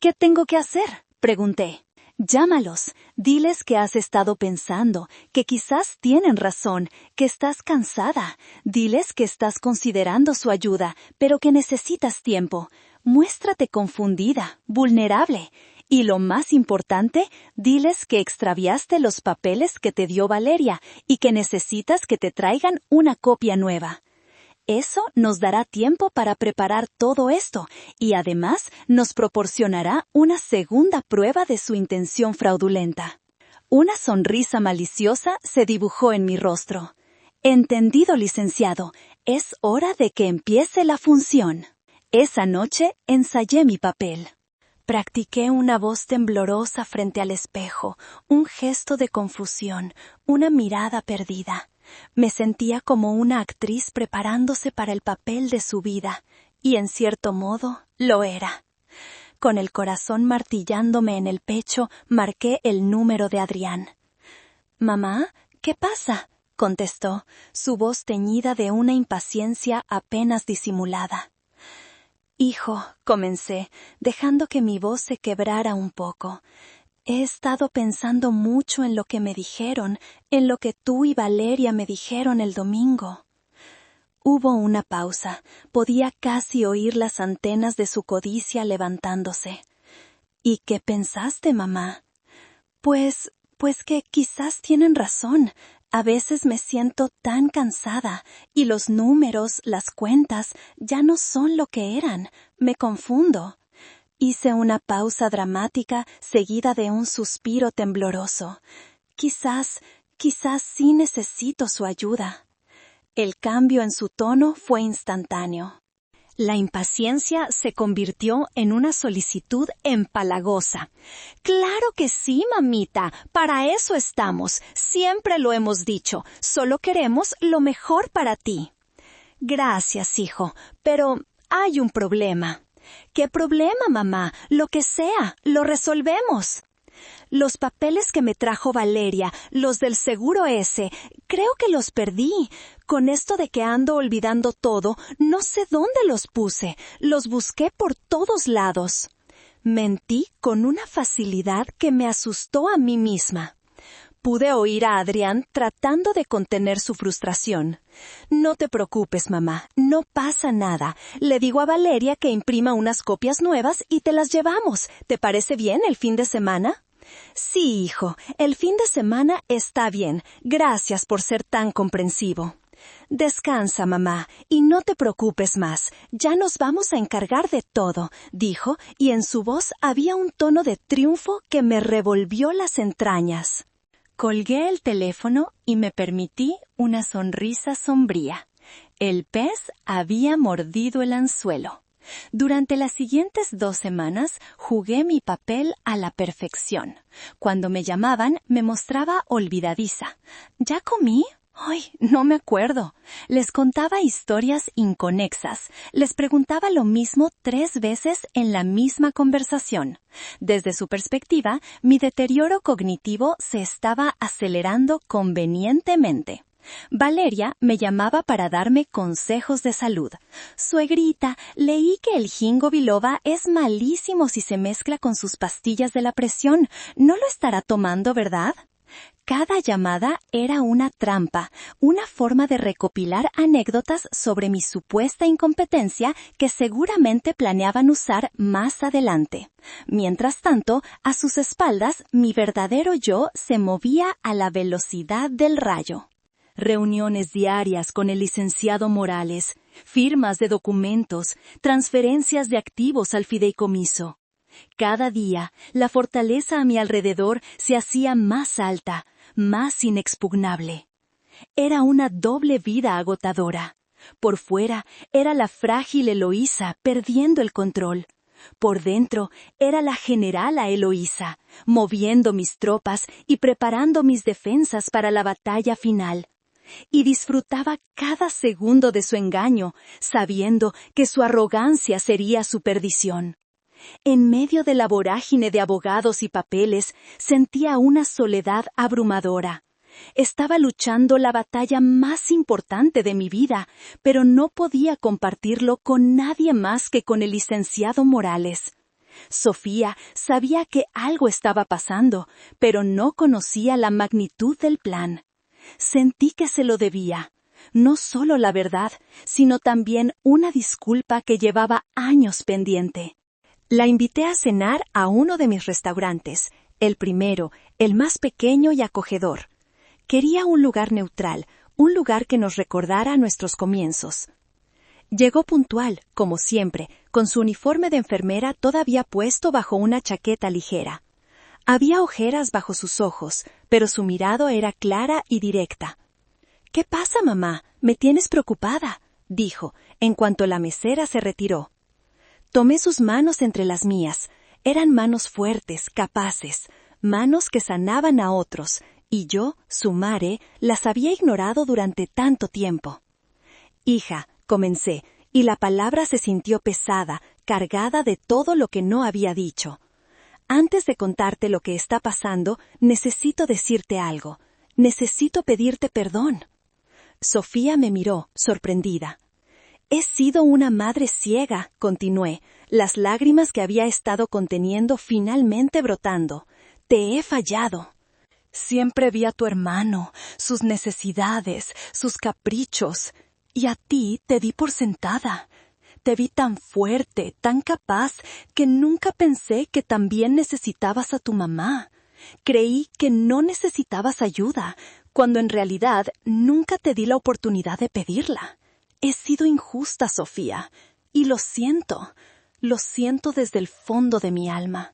¿Qué tengo que hacer?, pregunté. Llámalos, diles que has estado pensando, que quizás tienen razón, que estás cansada. Diles que estás considerando su ayuda, pero que necesitas tiempo. Muéstrate confundida, vulnerable. Y lo más importante, diles que extraviaste los papeles que te dio Valeria y que necesitas que te traigan una copia nueva. Eso nos dará tiempo para preparar todo esto y además nos proporcionará una segunda prueba de su intención fraudulenta. Una sonrisa maliciosa se dibujó en mi rostro. Entendido, licenciado, es hora de que empiece la función. Esa noche ensayé mi papel. Practiqué una voz temblorosa frente al espejo, un gesto de confusión, una mirada perdida. Me sentía como una actriz preparándose para el papel de su vida, y en cierto modo lo era. Con el corazón martillándome en el pecho, marqué el número de Adrián. «Mamá, ¿qué pasa?», contestó, su voz teñida de una impaciencia apenas disimulada. «Hijo», comencé, dejando que mi voz se quebrara un poco. «He estado pensando mucho en lo que me dijeron, en lo que tú y Valeria me dijeron el domingo». Hubo una pausa. Podía casi oír las antenas de su codicia levantándose. «¿Y qué pensaste, mamá?» Pues que quizás tienen razón. A veces me siento tan cansada, y los números, las cuentas, ya no son lo que eran. Me confundo». Hice una pausa dramática seguida de un suspiro tembloroso. Quizás sí necesito su ayuda. El cambio en su tono fue instantáneo. La impaciencia se convirtió en una solicitud empalagosa. «Claro que sí, mamita, para eso estamos. Siempre lo hemos dicho. Solo queremos lo mejor para ti». «Gracias, hijo, pero hay un problema». ¿Qué problema, mamá? Lo que sea, lo resolvemos. Los papeles que me trajo Valeria, los del seguro ese, creo que los perdí. Con esto de que ando olvidando todo, no sé dónde los puse. Los busqué por todos lados. Mentí con una facilidad que me asustó a mí misma. Pude oír a Adrián tratando de contener su frustración. No te preocupes, mamá, no pasa nada. Le digo a Valeria que imprima unas copias nuevas y te las llevamos. ¿Te parece bien el fin de semana? Sí, hijo, el fin de semana está bien. Gracias por ser tan comprensivo. Descansa, mamá, y no te preocupes más. Ya nos vamos a encargar de todo, dijo, y en su voz había un tono de triunfo que me revolvió las entrañas. Colgué el teléfono y me permití una sonrisa sombría. El pez había mordido el anzuelo. Durante las siguientes 2 semanas jugué mi papel a la perfección. Cuando me llamaban, me mostraba olvidadiza. ¿Ya comí? Ay, no me acuerdo. Les contaba historias inconexas. Les preguntaba lo mismo 3 veces en la misma conversación. Desde su perspectiva, mi deterioro cognitivo se estaba acelerando convenientemente. Valeria me llamaba para darme consejos de salud. Suegrita, leí que el ginkgo biloba es malísimo si se mezcla con sus pastillas de la presión. ¿No lo estará tomando, verdad? Cada llamada era una trampa, una forma de recopilar anécdotas sobre mi supuesta incompetencia que seguramente planeaban usar más adelante. Mientras tanto, a sus espaldas, mi verdadero yo se movía a la velocidad del rayo. Reuniones diarias con el licenciado Morales, firmas de documentos, transferencias de activos al fideicomiso. Cada día, la fortaleza a mi alrededor se hacía más alta, más inexpugnable. Era una doble vida agotadora. Por fuera, era la frágil Eloísa perdiendo el control. Por dentro, era la generala Eloísa, moviendo mis tropas y preparando mis defensas para la batalla final. Y disfrutaba cada segundo de su engaño, sabiendo que su arrogancia sería su perdición. En medio de la vorágine de abogados y papeles, sentía una soledad abrumadora. Estaba luchando la batalla más importante de mi vida, pero no podía compartirlo con nadie más que con el licenciado Morales. Sofía sabía que algo estaba pasando, pero no conocía la magnitud del plan. Sentí que se lo debía, no solo la verdad, sino también una disculpa que llevaba años pendiente. La invité a cenar a uno de mis restaurantes, el primero, el más pequeño y acogedor. Quería un lugar neutral, un lugar que nos recordara nuestros comienzos. Llegó puntual, como siempre, con su uniforme de enfermera todavía puesto bajo una chaqueta ligera. Había ojeras bajo sus ojos, pero su mirada era clara y directa. «¿Qué pasa, mamá? Me tienes preocupada», dijo, en cuanto la mesera se retiró. Tomé sus manos entre las mías. Eran manos fuertes, capaces, manos que sanaban a otros, y yo, su madre, las había ignorado durante tanto tiempo. «Hija», comencé, y la palabra se sintió pesada, cargada de todo lo que no había dicho. «Antes de contarte lo que está pasando, necesito decirte algo. Necesito pedirte perdón». Sofía me miró, sorprendida. «He sido una madre ciega», continué, las lágrimas que había estado conteniendo finalmente brotando. «Te he fallado. Siempre vi a tu hermano, sus necesidades, sus caprichos, y a ti te di por sentada. Te vi tan fuerte, tan capaz, que nunca pensé que también necesitabas a tu mamá. Creí que no necesitabas ayuda, cuando en realidad nunca te di la oportunidad de pedirla. He sido injusta, Sofía, y lo siento desde el fondo de mi alma».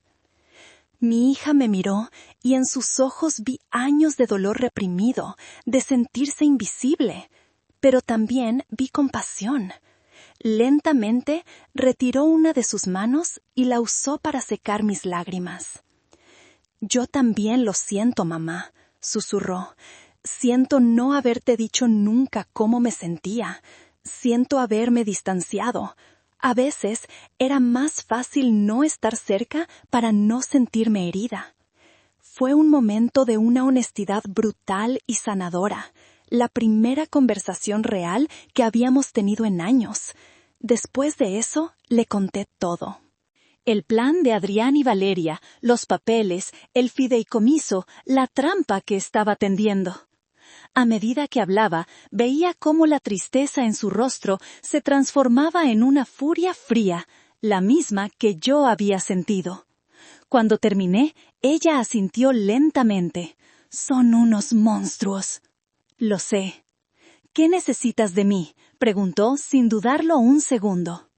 Mi hija me miró y en sus ojos vi años de dolor reprimido, de sentirse invisible, pero también vi compasión. Lentamente retiró una de sus manos y la usó para secar mis lágrimas. «Yo también lo siento, mamá», susurró. «Siento no haberte dicho nunca cómo me sentía. Siento haberme distanciado. A veces era más fácil no estar cerca para no sentirme herida. Fue un momento de una honestidad brutal y sanadora, la primera conversación real que habíamos tenido en años. Después de eso, le conté todo. El plan de Adrián y Valeria, los papeles, el fideicomiso, la trampa que estaba tendiendo. A medida que hablaba, veía cómo la tristeza en su rostro se transformaba en una furia fría, la misma que yo había sentido. Cuando terminé, ella asintió lentamente. «Son unos monstruos». «Lo sé». «¿Qué necesitas de mí?», preguntó sin dudarlo un segundo.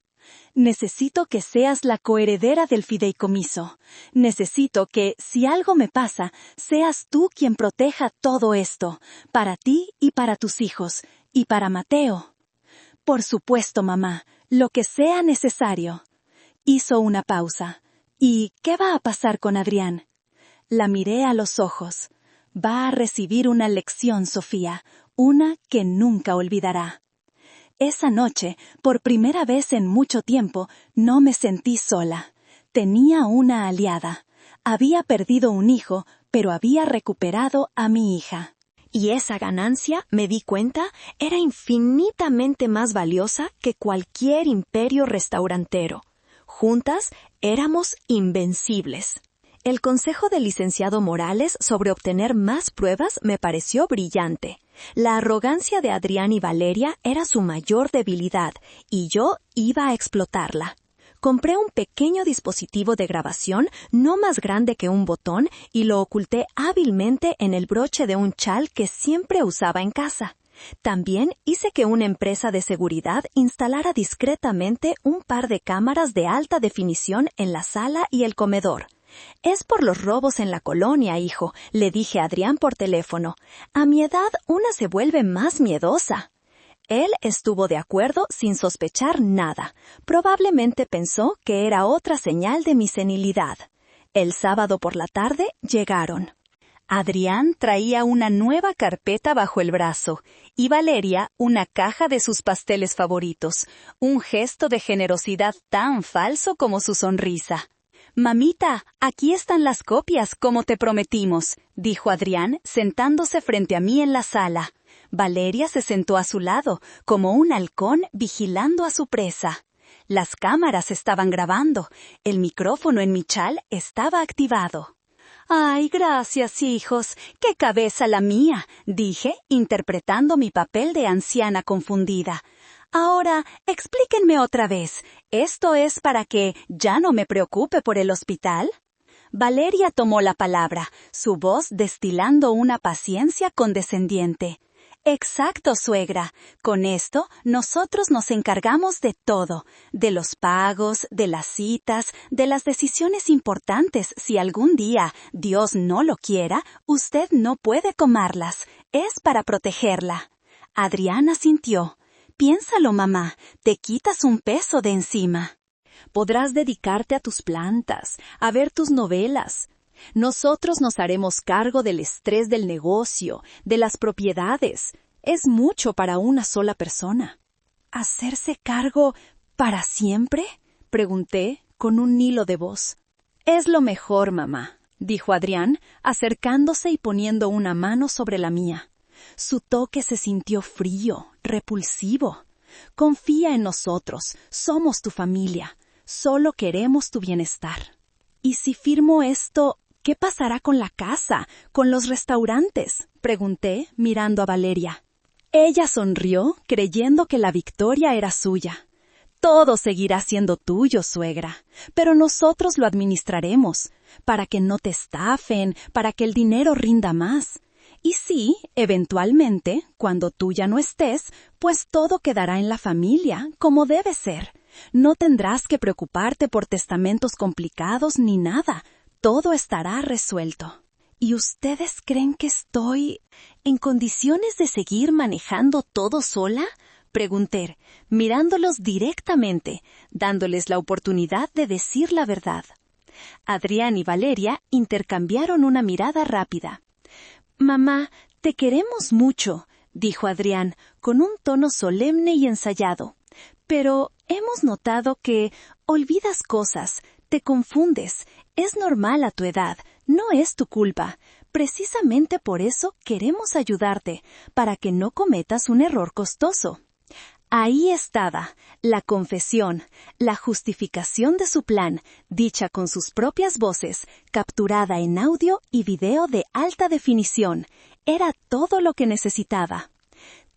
«Necesito que seas la coheredera del fideicomiso. Necesito que, si algo me pasa, seas tú quien proteja todo esto, para ti y para tus hijos, y para Mateo». «Por supuesto, mamá, lo que sea necesario». Hizo una pausa. «¿Y qué va a pasar con Adrián?». La miré a los ojos. «Va a recibir una lección, Sofía, una que nunca olvidará». Esa noche, por primera vez en mucho tiempo, no me sentí sola. Tenía una aliada. Había perdido un hijo, pero había recuperado a mi hija. Y esa ganancia, me di cuenta, era infinitamente más valiosa que cualquier imperio restaurantero. Juntas éramos invencibles. El consejo del licenciado Morales sobre obtener más pruebas me pareció brillante. La arrogancia de Adrián y Valeria era su mayor debilidad, y yo iba a explotarla. Compré un pequeño dispositivo de grabación no más grande que un botón y lo oculté hábilmente en el broche de un chal que siempre usaba en casa. También hice que una empresa de seguridad instalara discretamente un par de cámaras de alta definición en la sala y el comedor. «Es por los robos en la colonia, hijo», le dije a Adrián por teléfono. «A mi edad una se vuelve más miedosa». Él estuvo de acuerdo sin sospechar nada. Probablemente pensó que era otra señal de mi senilidad. El sábado por la tarde llegaron. Adrián traía una nueva carpeta bajo el brazo y Valeria una caja de sus pasteles favoritos, un gesto de generosidad tan falso como su sonrisa. «Mamita, aquí están las copias, como te prometimos», dijo Adrián, sentándose frente a mí en la sala. Valeria se sentó a su lado, como un halcón vigilando a su presa. Las cámaras estaban grabando, el micrófono en mi chal estaba activado. «Ay, gracias, hijos, qué cabeza la mía», dije, interpretando mi papel de anciana confundida. «Ahora, explíquenme otra vez, ¿esto es para que ya no me preocupe por el hospital?» Valeria tomó la palabra, su voz destilando una paciencia condescendiente. «Exacto, suegra. Con esto, nosotros nos encargamos de todo, de los pagos, de las citas, de las decisiones importantes. Si algún día, Dios no lo quiera, usted no puede comerlas. Es para protegerla». Adrián asintió. «Piénsalo, mamá, te quitas un peso de encima. Podrás dedicarte a tus plantas, a ver tus novelas. Nosotros nos haremos cargo del estrés del negocio, de las propiedades. Es mucho para una sola persona». «¿Hacerse cargo para siempre?», pregunté con un hilo de voz. «Es lo mejor, mamá», dijo Adrián, acercándose y poniendo una mano sobre la mía. Su toque se sintió frío, repulsivo. «Confía en nosotros, somos tu familia, solo queremos tu bienestar». «¿Y si firmo esto, qué pasará con la casa, con los restaurantes?», pregunté, mirando a Valeria. Ella sonrió, creyendo que la victoria era suya. «Todo seguirá siendo tuyo, suegra, pero nosotros lo administraremos, para que no te estafen, para que el dinero rinda más. Y sí, eventualmente, cuando tú ya no estés, pues todo quedará en la familia, como debe ser. No tendrás que preocuparte por testamentos complicados ni nada. Todo estará resuelto». «¿Y ustedes creen que estoy en condiciones de seguir manejando todo sola?», pregunté, mirándolos directamente, dándoles la oportunidad de decir la verdad. Adrián y Valeria intercambiaron una mirada rápida. «Mamá, te queremos mucho», dijo Adrián, con un tono solemne y ensayado. Pero hemos notado que olvidas cosas, te confundes. Es normal a tu edad, no es tu culpa. Precisamente por eso queremos ayudarte, para que no cometas un error costoso. Ahí estaba, la confesión, la justificación de su plan, dicha con sus propias voces, capturada en audio y video de alta definición. Era todo lo que necesitaba.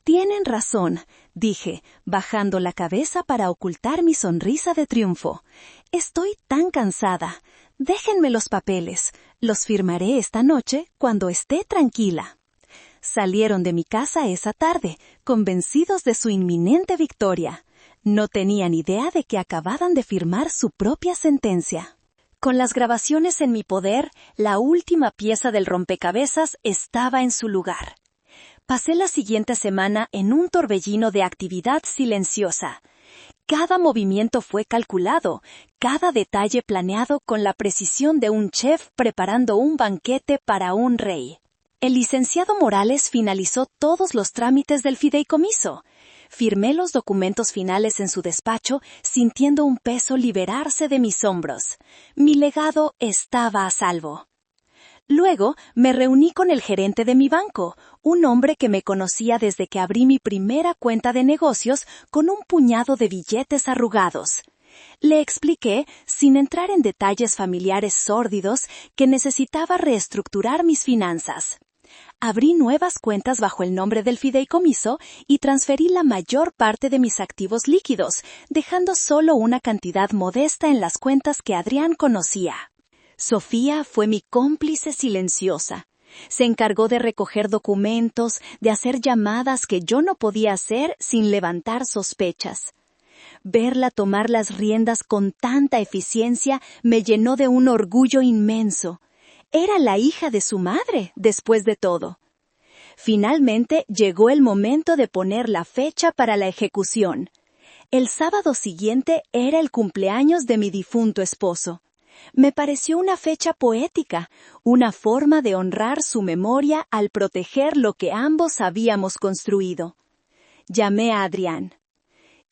Tienen razón, dije, bajando la cabeza para ocultar mi sonrisa de triunfo. Estoy tan cansada. Déjenme los papeles. Los firmaré esta noche cuando esté tranquila. Salieron de mi casa esa tarde, convencidos de su inminente victoria. No tenían idea de que acababan de firmar su propia sentencia. Con las grabaciones en mi poder, la última pieza del rompecabezas estaba en su lugar. Pasé la siguiente semana en un torbellino de actividad silenciosa. Cada movimiento fue calculado, cada detalle planeado con la precisión de un chef preparando un banquete para un rey. El licenciado Morales finalizó todos los trámites del fideicomiso. Firmé los documentos finales en su despacho, sintiendo un peso liberarse de mis hombros. Mi legado estaba a salvo. Luego me reuní con el gerente de mi banco, un hombre que me conocía desde que abrí mi primera cuenta de negocios con un puñado de billetes arrugados. Le expliqué, sin entrar en detalles familiares sórdidos, que necesitaba reestructurar mis finanzas. Abrí nuevas cuentas bajo el nombre del fideicomiso y transferí la mayor parte de mis activos líquidos, dejando solo una cantidad modesta en las cuentas que Adrián conocía. Sofía fue mi cómplice silenciosa. Se encargó de recoger documentos, de hacer llamadas que yo no podía hacer sin levantar sospechas. Verla tomar las riendas con tanta eficiencia me llenó de un orgullo inmenso. Era la hija de su madre, después de todo. Finalmente llegó el momento de poner la fecha para la ejecución. El sábado siguiente era el cumpleaños de mi difunto esposo. Me pareció una fecha poética, una forma de honrar su memoria al proteger lo que ambos habíamos construido. Llamé a Adrián.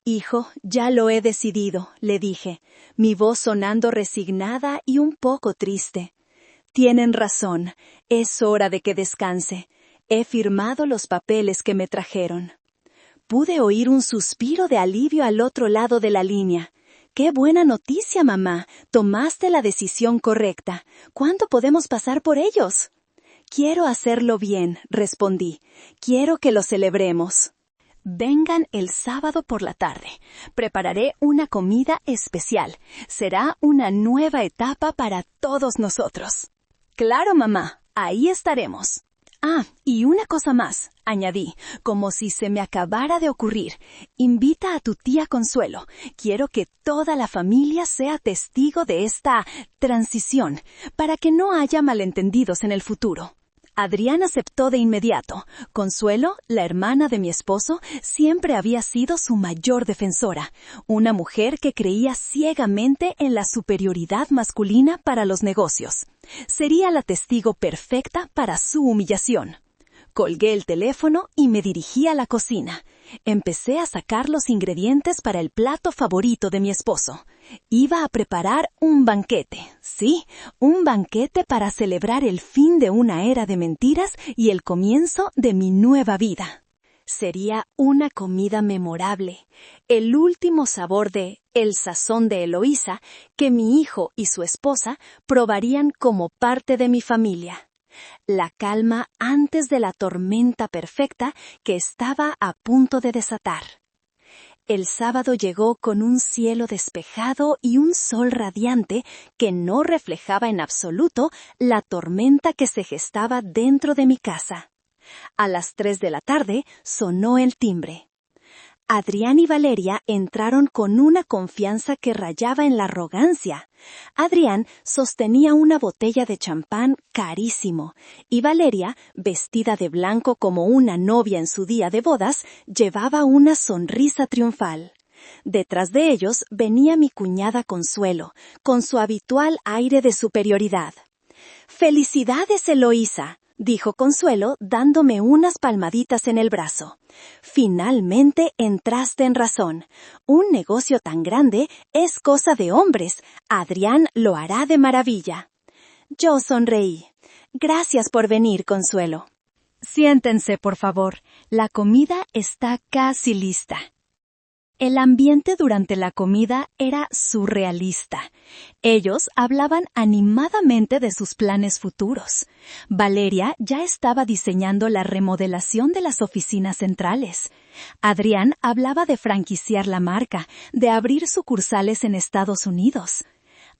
«Hijo, ya lo he decidido», le dije, mi voz sonando resignada y un poco triste. «Tienen razón, es hora de que descanse. He firmado los papeles que me trajeron». Pude oír un suspiro de alivio al otro lado de la línea. «¡Qué buena noticia, mamá! Tomaste la decisión correcta. ¿Cuándo podemos pasar por ellos?» «Quiero hacerlo bien», respondí. «Quiero que lo celebremos». «Vengan el sábado por la tarde. Prepararé una comida especial. Será una nueva etapa para todos nosotros». «Claro, mamá. Ahí estaremos». «Ah, y una cosa más», añadí, como si se me acabara de ocurrir. «Invita a tu tía Consuelo. Quiero que toda la familia sea testigo de esta transición, para que no haya malentendidos en el futuro». Adrián aceptó de inmediato. Consuelo, la hermana de mi esposo, siempre había sido su mayor defensora, una mujer que creía ciegamente en la superioridad masculina para los negocios. Sería la testigo perfecta para su humillación. Colgué el teléfono y me dirigí a la cocina. Empecé a sacar los ingredientes para el plato favorito de mi esposo. Iba a preparar un banquete, sí, un banquete para celebrar el fin de una era de mentiras y el comienzo de mi nueva vida. Sería una comida memorable, el último sabor de El Sazón de Eloísa que mi hijo y su esposa probarían como parte de mi familia. La calma antes de la tormenta perfecta que estaba a punto de desatar. El sábado llegó con un cielo despejado y un sol radiante que no reflejaba en absoluto la tormenta que se gestaba dentro de mi casa. A las 3 de la tarde sonó el timbre. Adrián y Valeria entraron con una confianza que rayaba en la arrogancia. Adrián sostenía una botella de champán carísimo, y Valeria, vestida de blanco como una novia en su día de bodas, llevaba una sonrisa triunfal. Detrás de ellos venía mi cuñada Consuelo, con su habitual aire de superioridad. «¡Felicidades, Eloísa!», dijo Consuelo, dándome unas palmaditas en el brazo. Finalmente entraste en razón. Un negocio tan grande es cosa de hombres. Adrián lo hará de maravilla. Yo sonreí. Gracias por venir, Consuelo. Siéntense, por favor. La comida está casi lista. El ambiente durante la comida era surrealista. Ellos hablaban animadamente de sus planes futuros. Valeria ya estaba diseñando la remodelación de las oficinas centrales. Adrián hablaba de franquiciar la marca, de abrir sucursales en Estados Unidos.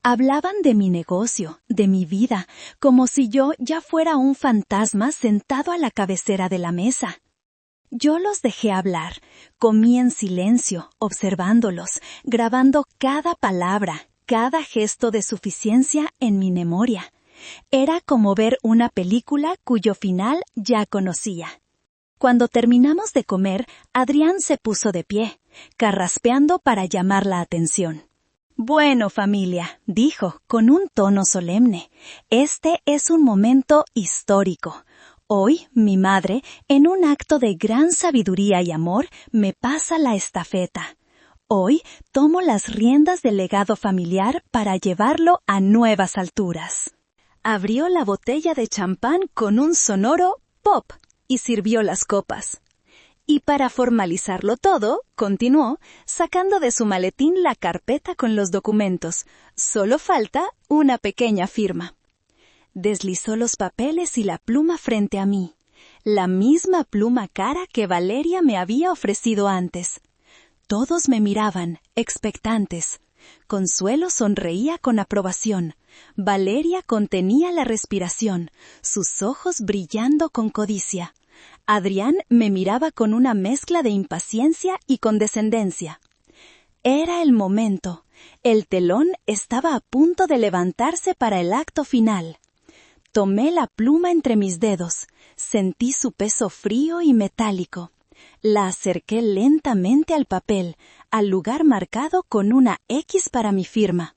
Hablaban de mi negocio, de mi vida, como si yo ya fuera un fantasma sentado a la cabecera de la mesa. Yo los dejé hablar, comí en silencio, observándolos, grabando cada palabra, cada gesto de suficiencia en mi memoria. Era como ver una película cuyo final ya conocía. Cuando terminamos de comer, Adrián se puso de pie, carraspeando para llamar la atención. Bueno, familia, dijo, con un tono solemne, este es un momento histórico. Hoy, mi madre, en un acto de gran sabiduría y amor, me pasa la estafeta. Hoy tomo las riendas del legado familiar para llevarlo a nuevas alturas. Abrió la botella de champán con un sonoro pop y sirvió las copas. Y para formalizarlo todo, continuó, sacando de su maletín la carpeta con los documentos. Solo falta una pequeña firma. Deslizó los papeles y la pluma frente a mí, la misma pluma cara que Valeria me había ofrecido antes. Todos me miraban, expectantes. Consuelo sonreía con aprobación. Valeria contenía la respiración, sus ojos brillando con codicia. Adrián me miraba con una mezcla de impaciencia y condescendencia. Era el momento. El telón estaba a punto de levantarse para el acto final. Tomé la pluma entre mis dedos, sentí su peso frío y metálico. La acerqué lentamente al papel, al lugar marcado con una X para mi firma.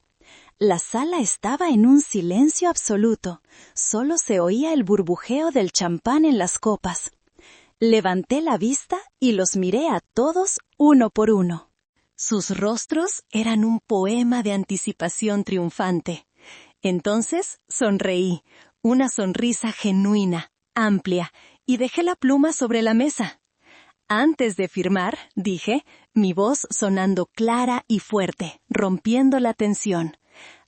La sala estaba en un silencio absoluto, solo se oía el burbujeo del champán en las copas. Levanté la vista y los miré a todos uno por uno. Sus rostros eran un poema de anticipación triunfante. Entonces sonreí. Una sonrisa genuina, amplia, y dejé la pluma sobre la mesa. Antes de firmar, dije, mi voz sonando clara y fuerte, rompiendo la tensión.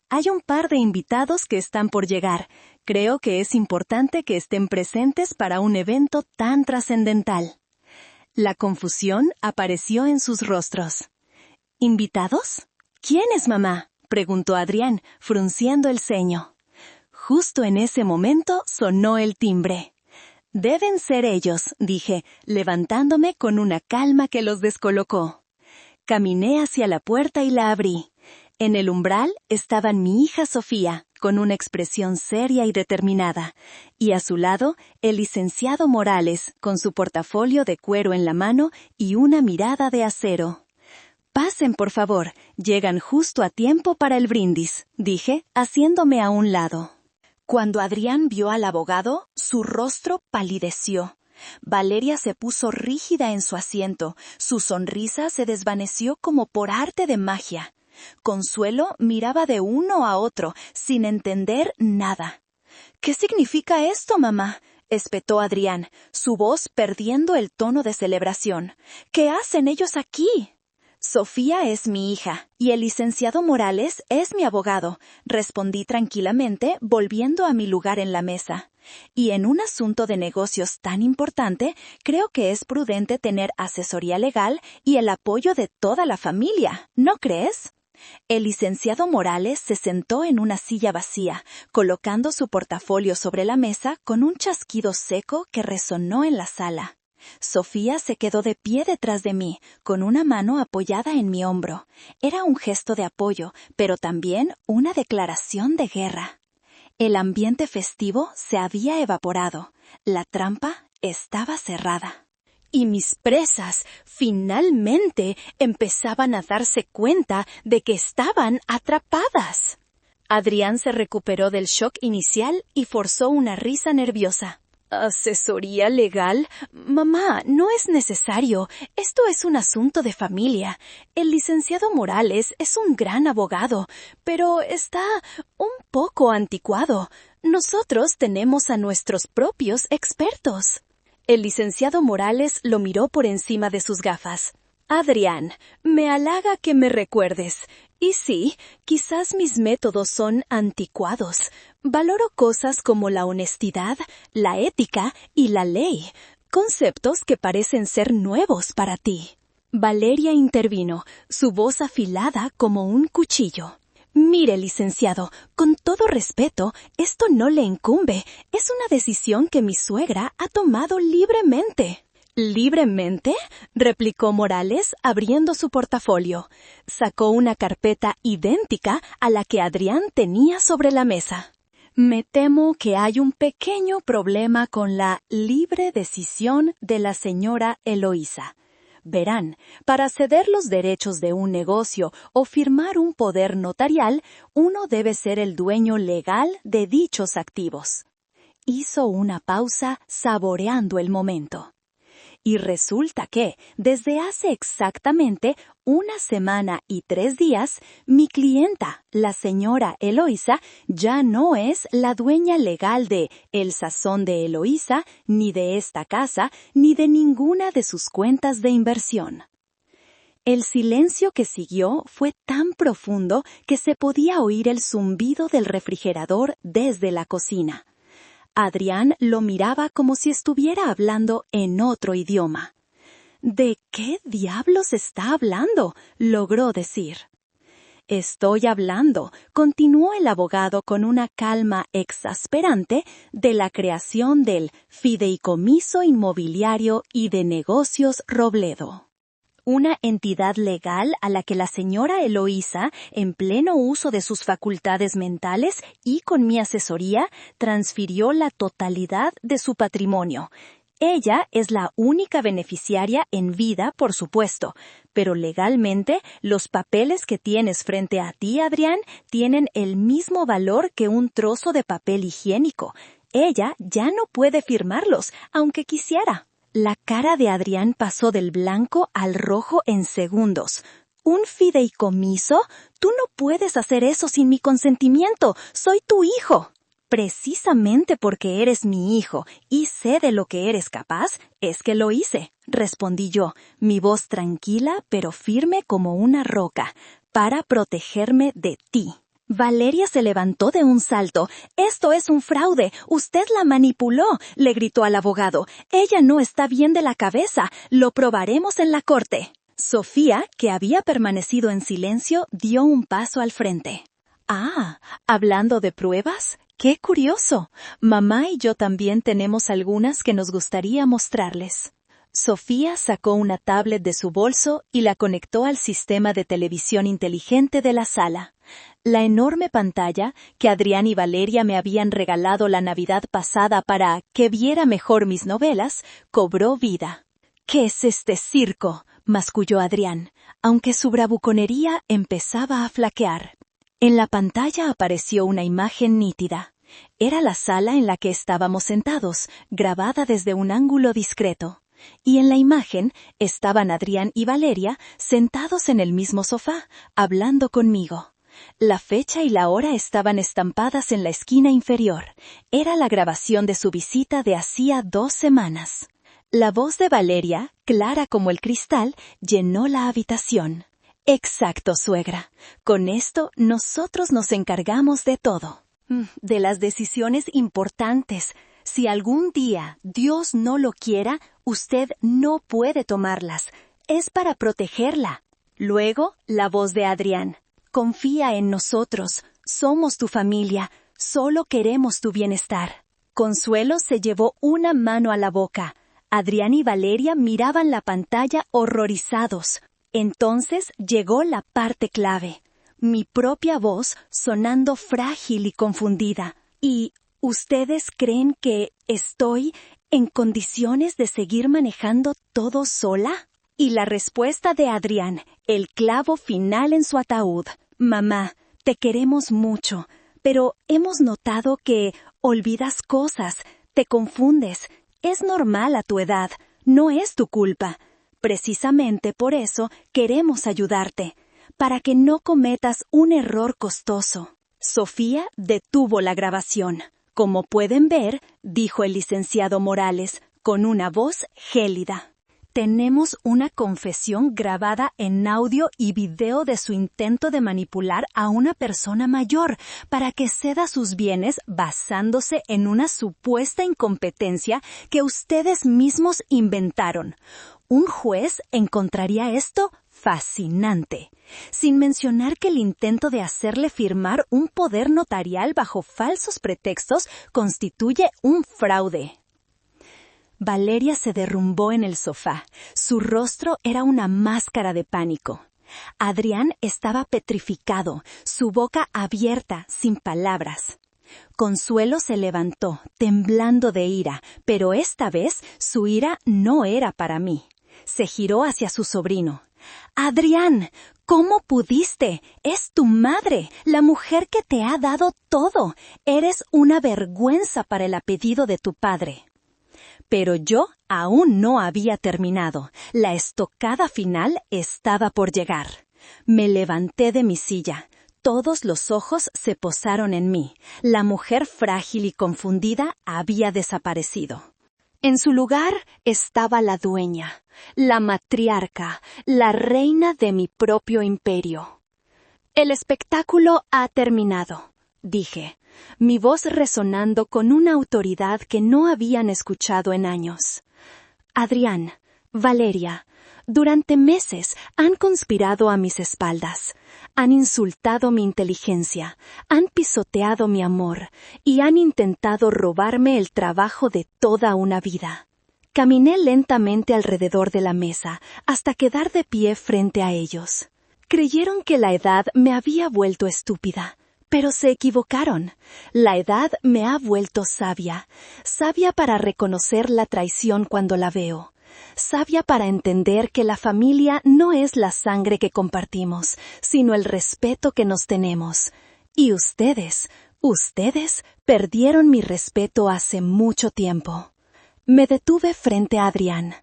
Hay un par de invitados que están por llegar. Creo que es importante que estén presentes para un evento tan trascendental. La confusión apareció en sus rostros. ¿Invitados? ¿Quién es mamá?, preguntó Adrián, frunciendo el ceño. Justo en ese momento sonó el timbre. Deben ser ellos, dije, levantándome con una calma que los descolocó. Caminé hacia la puerta y la abrí. En el umbral estaban mi hija Sofía, con una expresión seria y determinada, y a su lado el licenciado Morales, con su portafolio de cuero en la mano y una mirada de acero. Pasen, por favor, llegan justo a tiempo para el brindis, dije, haciéndome a un lado. Cuando Adrián vio al abogado, su rostro palideció. Valeria se puso rígida en su asiento, su sonrisa se desvaneció como por arte de magia. Consuelo miraba de uno a otro, sin entender nada. ¿Qué significa esto, mamá?, espetó Adrián, su voz perdiendo el tono de celebración. ¿Qué hacen ellos aquí? Sofía es mi hija, y el licenciado Morales es mi abogado, respondí tranquilamente, volviendo a mi lugar en la mesa. Y en un asunto de negocios tan importante, creo que es prudente tener asesoría legal y el apoyo de toda la familia, ¿no crees? El licenciado Morales se sentó en una silla vacía, colocando su portafolio sobre la mesa con un chasquido seco que resonó en la sala. Sofía se quedó de pie detrás de mí, con una mano apoyada en mi hombro. Era un gesto de apoyo, pero también una declaración de guerra. El ambiente festivo se había evaporado. La trampa estaba cerrada. Y mis presas, finalmente, empezaban a darse cuenta de que estaban atrapadas. Adrián se recuperó del shock inicial y forzó una risa nerviosa. ¿Asesoría legal? Mamá, no es necesario. Esto es un asunto de familia. El licenciado Morales es un gran abogado, pero está un poco anticuado. Nosotros tenemos a nuestros propios expertos. El licenciado Morales lo miró por encima de sus gafas. Adrián, me halaga que me recuerdes. Y sí, quizás mis métodos son anticuados. Valoro cosas como la honestidad, la ética y la ley, conceptos que parecen ser nuevos para ti. Valeria intervino, su voz afilada como un cuchillo. Mire, licenciado, con todo respeto, esto no le incumbe. Es una decisión que mi suegra ha tomado libremente. ¿Libremente?, replicó Morales, abriendo su portafolio. Sacó una carpeta idéntica a la que Adrián tenía sobre la mesa. Me temo que hay un pequeño problema con la libre decisión de la señora Eloísa. Verán, para ceder los derechos de un negocio o firmar un poder notarial, uno debe ser el dueño legal de dichos activos. Hizo una pausa, saboreando el momento. Y resulta que, desde hace exactamente 1 semana y 3 días, mi clienta, la señora Eloísa, ya no es la dueña legal de El Sazón de Eloísa, ni de esta casa, ni de ninguna de sus cuentas de inversión. El silencio que siguió fue tan profundo que se podía oír el zumbido del refrigerador desde la cocina. Adrián lo miraba como si estuviera hablando en otro idioma. ¿De qué diablos está hablando?, logró decir. Estoy hablando, continuó el abogado con una calma exasperante, de la creación del Fideicomiso Inmobiliario y de Negocios Robledo. Una entidad legal a la que la señora Eloísa, en pleno uso de sus facultades mentales y con mi asesoría, transfirió la totalidad de su patrimonio. Ella es la única beneficiaria en vida, por supuesto, pero legalmente los papeles que tienes frente a ti, Adrián, tienen el mismo valor que un trozo de papel higiénico. Ella ya no puede firmarlos, aunque quisiera. La cara de Adrián pasó del blanco al rojo en segundos. ¿Un fideicomiso? Tú no puedes hacer eso sin mi consentimiento. Soy tu hijo. Precisamente porque eres mi hijo y sé de lo que eres capaz, es que lo hice, respondí yo, mi voz tranquila pero firme como una roca, para protegerme de ti. Valeria se levantó de un salto. «Esto es un fraude. Usted la manipuló», le gritó al abogado. «Ella no está bien de la cabeza. Lo probaremos en la corte». Sofía, que había permanecido en silencio, dio un paso al frente. «Ah, hablando de pruebas, qué curioso. Mamá y yo también tenemos algunas que nos gustaría mostrarles». Sofía sacó una tablet de su bolso y la conectó al sistema de televisión inteligente de la sala. La enorme pantalla, que Adrián y Valeria me habían regalado la Navidad pasada para que viera mejor mis novelas, cobró vida. «¿Qué es este circo?», masculló Adrián, aunque su bravuconería empezaba a flaquear. En la pantalla apareció una imagen nítida. Era la sala en la que estábamos sentados, grabada desde un ángulo discreto. Y en la imagen estaban Adrián y Valeria sentados en el mismo sofá, hablando conmigo. La fecha y la hora estaban estampadas en la esquina inferior. Era la grabación de su visita de hacía 2 semanas. La voz de Valeria, clara como el cristal, llenó la habitación. «Exacto, suegra. Con esto nosotros nos encargamos de todo. De las decisiones importantes. Si algún día Dios no lo quiera, usted no puede tomarlas. Es para protegerla». Luego, la voz de Adrián. «Confía en nosotros. Somos tu familia. Solo queremos tu bienestar». Consuelo se llevó una mano a la boca. Adrián y Valeria miraban la pantalla horrorizados. Entonces llegó la parte clave. Mi propia voz sonando frágil y confundida. «¿Y ustedes creen que estoy en condiciones de seguir manejando todo sola?» Y la respuesta de Adrián, el clavo final en su ataúd. «Mamá, te queremos mucho, pero hemos notado que olvidas cosas, Te confundes. Es normal a tu edad. No es tu culpa. Precisamente por eso queremos ayudarte, para que no cometas un error costoso. Sofía detuvo la grabación. Como pueden ver, dijo el licenciado Morales, con una voz gélida. Tenemos una confesión grabada en audio y video de su intento de manipular a una persona mayor para que ceda sus bienes basándose en una supuesta incompetencia que ustedes mismos inventaron. Un juez encontraría esto fascinante, sin mencionar que el intento de hacerle firmar un poder notarial bajo falsos pretextos constituye un fraude. Valeria se derrumbó en el sofá. Su rostro era una máscara de pánico. Adrián estaba petrificado, su boca abierta, sin palabras. Consuelo se levantó, temblando de ira, pero esta vez su ira no era para mí. Se giró hacia su sobrino. «Adrián, ¿cómo pudiste? Es tu madre, la mujer que te ha dado todo. Eres una vergüenza para el apellido de tu padre». Pero yo aún no había terminado. La estocada final estaba por llegar. Me levanté de mi silla. Todos los ojos se posaron en mí. La mujer frágil y confundida había desaparecido. En su lugar estaba la dueña, la matriarca, la reina de mi propio imperio. «El espectáculo ha terminado», dije, mi voz resonando con una autoridad que no habían escuchado en años. «Adrián, Valeria, durante meses han conspirado a mis espaldas, han insultado mi inteligencia, han pisoteado mi amor y han intentado robarme el trabajo de toda una vida». Caminé lentamente alrededor de la mesa hasta quedar de pie frente a ellos. Creyeron que la edad me había vuelto estúpida. Pero se equivocaron. La edad me ha vuelto sabia. Sabia para reconocer la traición cuando la veo. Sabia para entender que la familia no es la sangre que compartimos, sino el respeto que nos tenemos. Y ustedes perdieron mi respeto hace mucho tiempo. Me detuve frente a Adrián.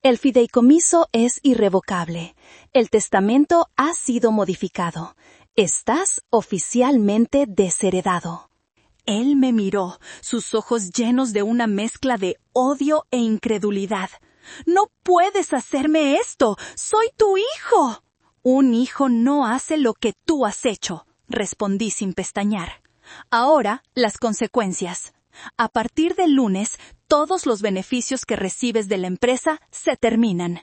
El fideicomiso es irrevocable. El testamento ha sido modificado. Estás oficialmente desheredado. Él me miró, sus ojos llenos de una mezcla de odio e incredulidad. «No puedes hacerme esto. Soy tu hijo». «Un hijo no hace lo que tú has hecho», respondí sin pestañear. «Ahora, las consecuencias. A partir del lunes, todos los beneficios que recibes de la empresa se terminan.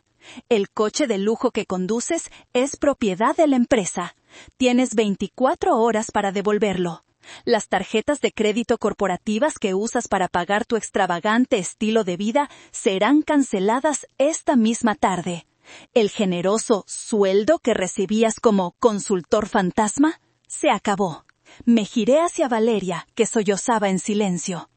El coche de lujo que conduces es propiedad de la empresa. Tienes 24 horas para devolverlo. Las tarjetas de crédito corporativas que usas para pagar tu extravagante estilo de vida serán canceladas esta misma tarde. El generoso sueldo que recibías como consultor fantasma se acabó». Me giré hacia Valeria, que sollozaba en silencio.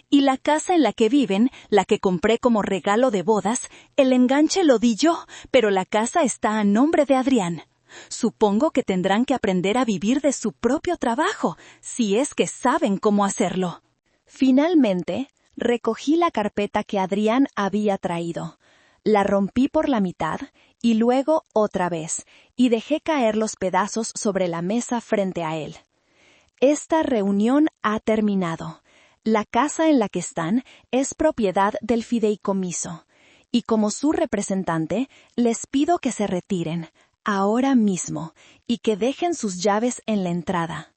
«Y la casa en la que viven, la que compré como regalo de bodas, el enganche lo di yo, pero la casa está a nombre de Adrián. Supongo que tendrán que aprender a vivir de su propio trabajo, si es que saben cómo hacerlo». Finalmente, recogí la carpeta que Adrián había traído. La rompí por la mitad y luego otra vez, y dejé caer los pedazos sobre la mesa frente a él. «Esta reunión ha terminado. La casa en la que están es propiedad del fideicomiso, y como su representante, les pido que se retiren, ahora mismo, y que dejen sus llaves en la entrada».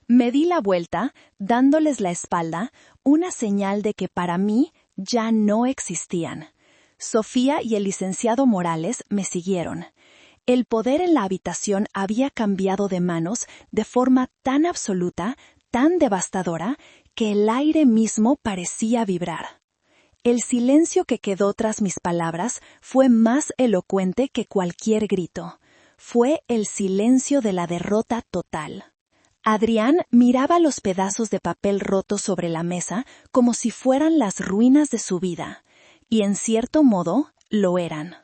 Me di la vuelta, dándoles la espalda, una señal de que para mí ya no existían. Sofía y el licenciado Morales me siguieron. El poder en la habitación había cambiado de manos de forma tan absoluta, tan devastadora, que el aire mismo parecía vibrar. El silencio que quedó tras mis palabras fue más elocuente que cualquier grito. Fue el silencio de la derrota total. Adrián miraba los pedazos de papel rotos sobre la mesa como si fueran las ruinas de su vida, y en cierto modo lo eran.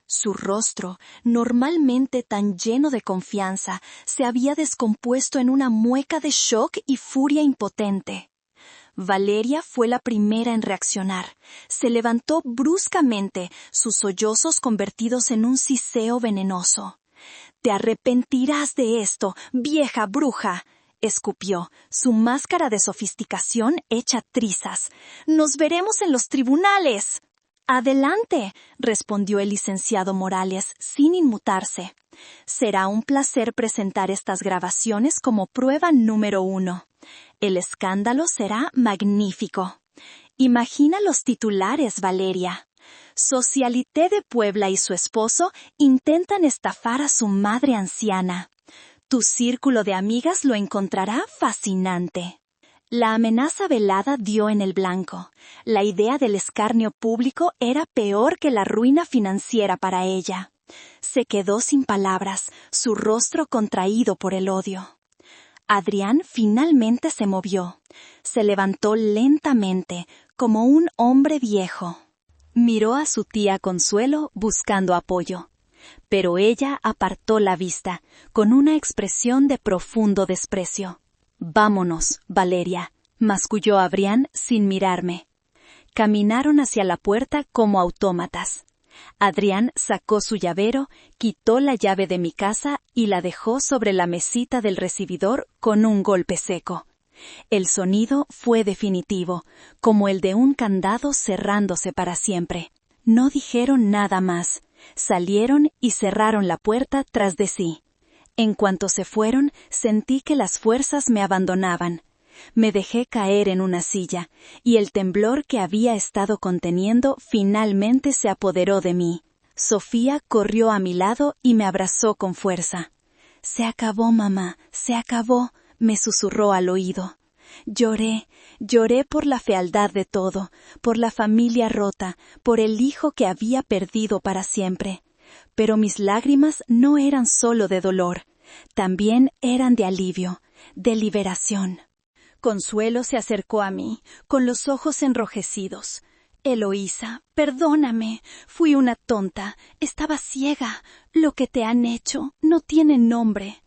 Su rostro, normalmente tan lleno de confianza, se había descompuesto en una mueca de shock y furia impotente. Valeria fue la primera en reaccionar. Se levantó bruscamente, sus sollozos convertidos en un siseo venenoso. «Te arrepentirás de esto, vieja bruja», escupió, su máscara de sofisticación hecha trizas. «¡Nos veremos en los tribunales!» «Adelante», respondió el licenciado Morales, sin inmutarse. «Será un placer presentar estas grabaciones como prueba número 1. El escándalo será magnífico. Imagina los titulares, Valeria. Socialité de Puebla y su esposo intentan estafar a su madre anciana. Tu círculo de amigas lo encontrará fascinante». La amenaza velada dio en el blanco. La idea del escarnio público era peor que la ruina financiera para ella. Se quedó sin palabras, su rostro contraído por el odio. Adrián finalmente se movió. Se levantó lentamente, como un hombre viejo. Miró a su tía Consuelo buscando apoyo. Pero ella apartó la vista, con una expresión de profundo desprecio. «Vámonos, Valeria», masculló Adrián sin mirarme. Caminaron hacia la puerta como autómatas. Adrián sacó su llavero, quitó la llave de mi casa y la dejó sobre la mesita del recibidor con un golpe seco. El sonido fue definitivo, como el de un candado cerrándose para siempre. No dijeron nada más. Salieron y cerraron la puerta tras de sí. En cuanto se fueron, sentí que las fuerzas me abandonaban. Me dejé caer en una silla, y el temblor que había estado conteniendo finalmente se apoderó de mí. Sofía corrió a mi lado y me abrazó con fuerza. «Se acabó, mamá, se acabó», me susurró al oído. Lloré por la fealdad de todo, por la familia rota, por el hijo que había perdido para siempre. Pero mis lágrimas no eran solo de dolor, también eran de alivio, de liberación. Consuelo se acercó a mí, con los ojos enrojecidos. «Eloísa, perdóname, fui una tonta, estaba ciega. Lo que te han hecho no tiene nombre».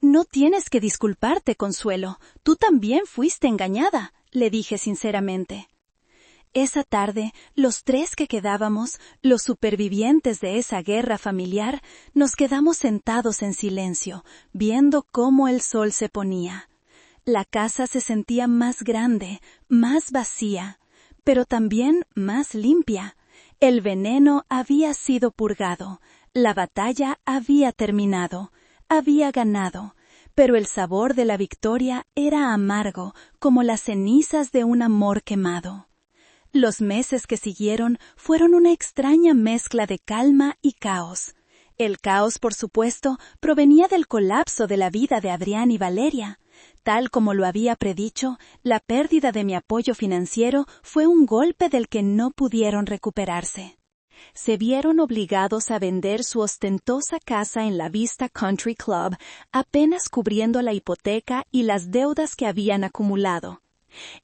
«No tienes que disculparte, Consuelo, tú también fuiste engañada», le dije sinceramente. Esa tarde, los 3 que quedábamos, los supervivientes de esa guerra familiar, nos quedamos sentados en silencio, viendo cómo el sol se ponía. La casa se sentía más grande, más vacía, pero también más limpia. El veneno había sido purgado, la batalla había terminado, había ganado, pero el sabor de la victoria era amargo, como las cenizas de un amor quemado. Los meses que siguieron fueron una extraña mezcla de calma y caos. El caos, por supuesto, provenía del colapso de la vida de Adrián y Valeria. Tal como lo había predicho, la pérdida de mi apoyo financiero fue un golpe del que no pudieron recuperarse. Se vieron obligados a vender su ostentosa casa en la Vista Country Club, apenas cubriendo la hipoteca y las deudas que habían acumulado.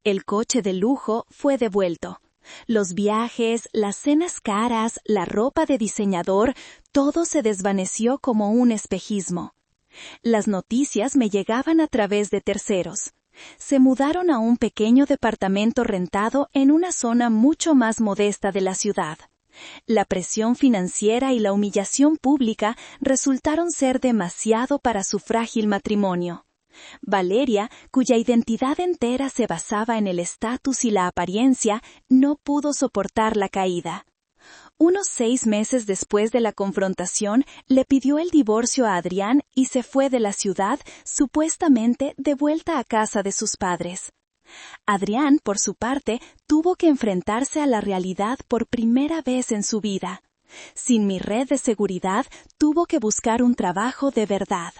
El coche de lujo fue devuelto. Los viajes, las cenas caras, la ropa de diseñador, todo se desvaneció como un espejismo. Las noticias me llegaban a través de terceros. Se mudaron a un pequeño departamento rentado en una zona mucho más modesta de la ciudad. La presión financiera y la humillación pública resultaron ser demasiado para su frágil matrimonio. Valeria, cuya identidad entera se basaba en el estatus y la apariencia, no pudo soportar la caída. Unos 6 meses después de la confrontación, le pidió el divorcio a Adrián y se fue de la ciudad, supuestamente de vuelta a casa de sus padres. Adrián, por su parte, tuvo que enfrentarse a la realidad por primera vez en su vida. Sin mi red de seguridad, tuvo que buscar un trabajo de verdad.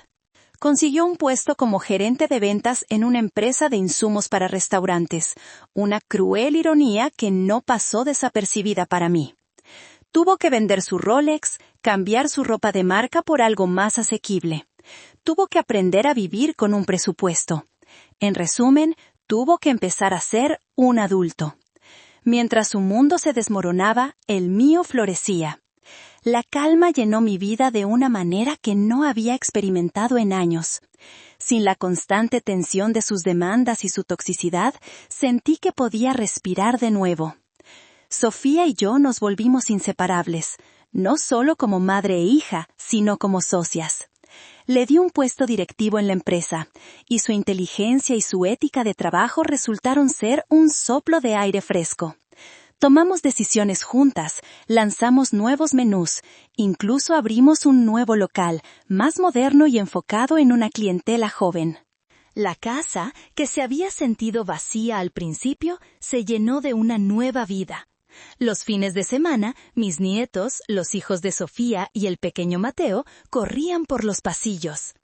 Consiguió un puesto como gerente de ventas en una empresa de insumos para restaurantes, una cruel ironía que no pasó desapercibida para mí. Tuvo que vender su Rolex, cambiar su ropa de marca por algo más asequible. Tuvo que aprender a vivir con un presupuesto. En resumen, tuvo que empezar a ser un adulto. Mientras su mundo se desmoronaba, el mío florecía. La calma llenó mi vida de una manera que no había experimentado en años. Sin la constante tensión de sus demandas y su toxicidad, sentí que podía respirar de nuevo. Sofía y yo nos volvimos inseparables, no solo como madre e hija, sino como socias. Le di un puesto directivo en la empresa, y su inteligencia y su ética de trabajo resultaron ser un soplo de aire fresco. Tomamos decisiones juntas, lanzamos nuevos menús, incluso abrimos un nuevo local, más moderno y enfocado en una clientela joven. La casa, que se había sentido vacía al principio, se llenó de una nueva vida. Los fines de semana, mis nietos, los hijos de Sofía y el pequeño Mateo corrían por los pasillos.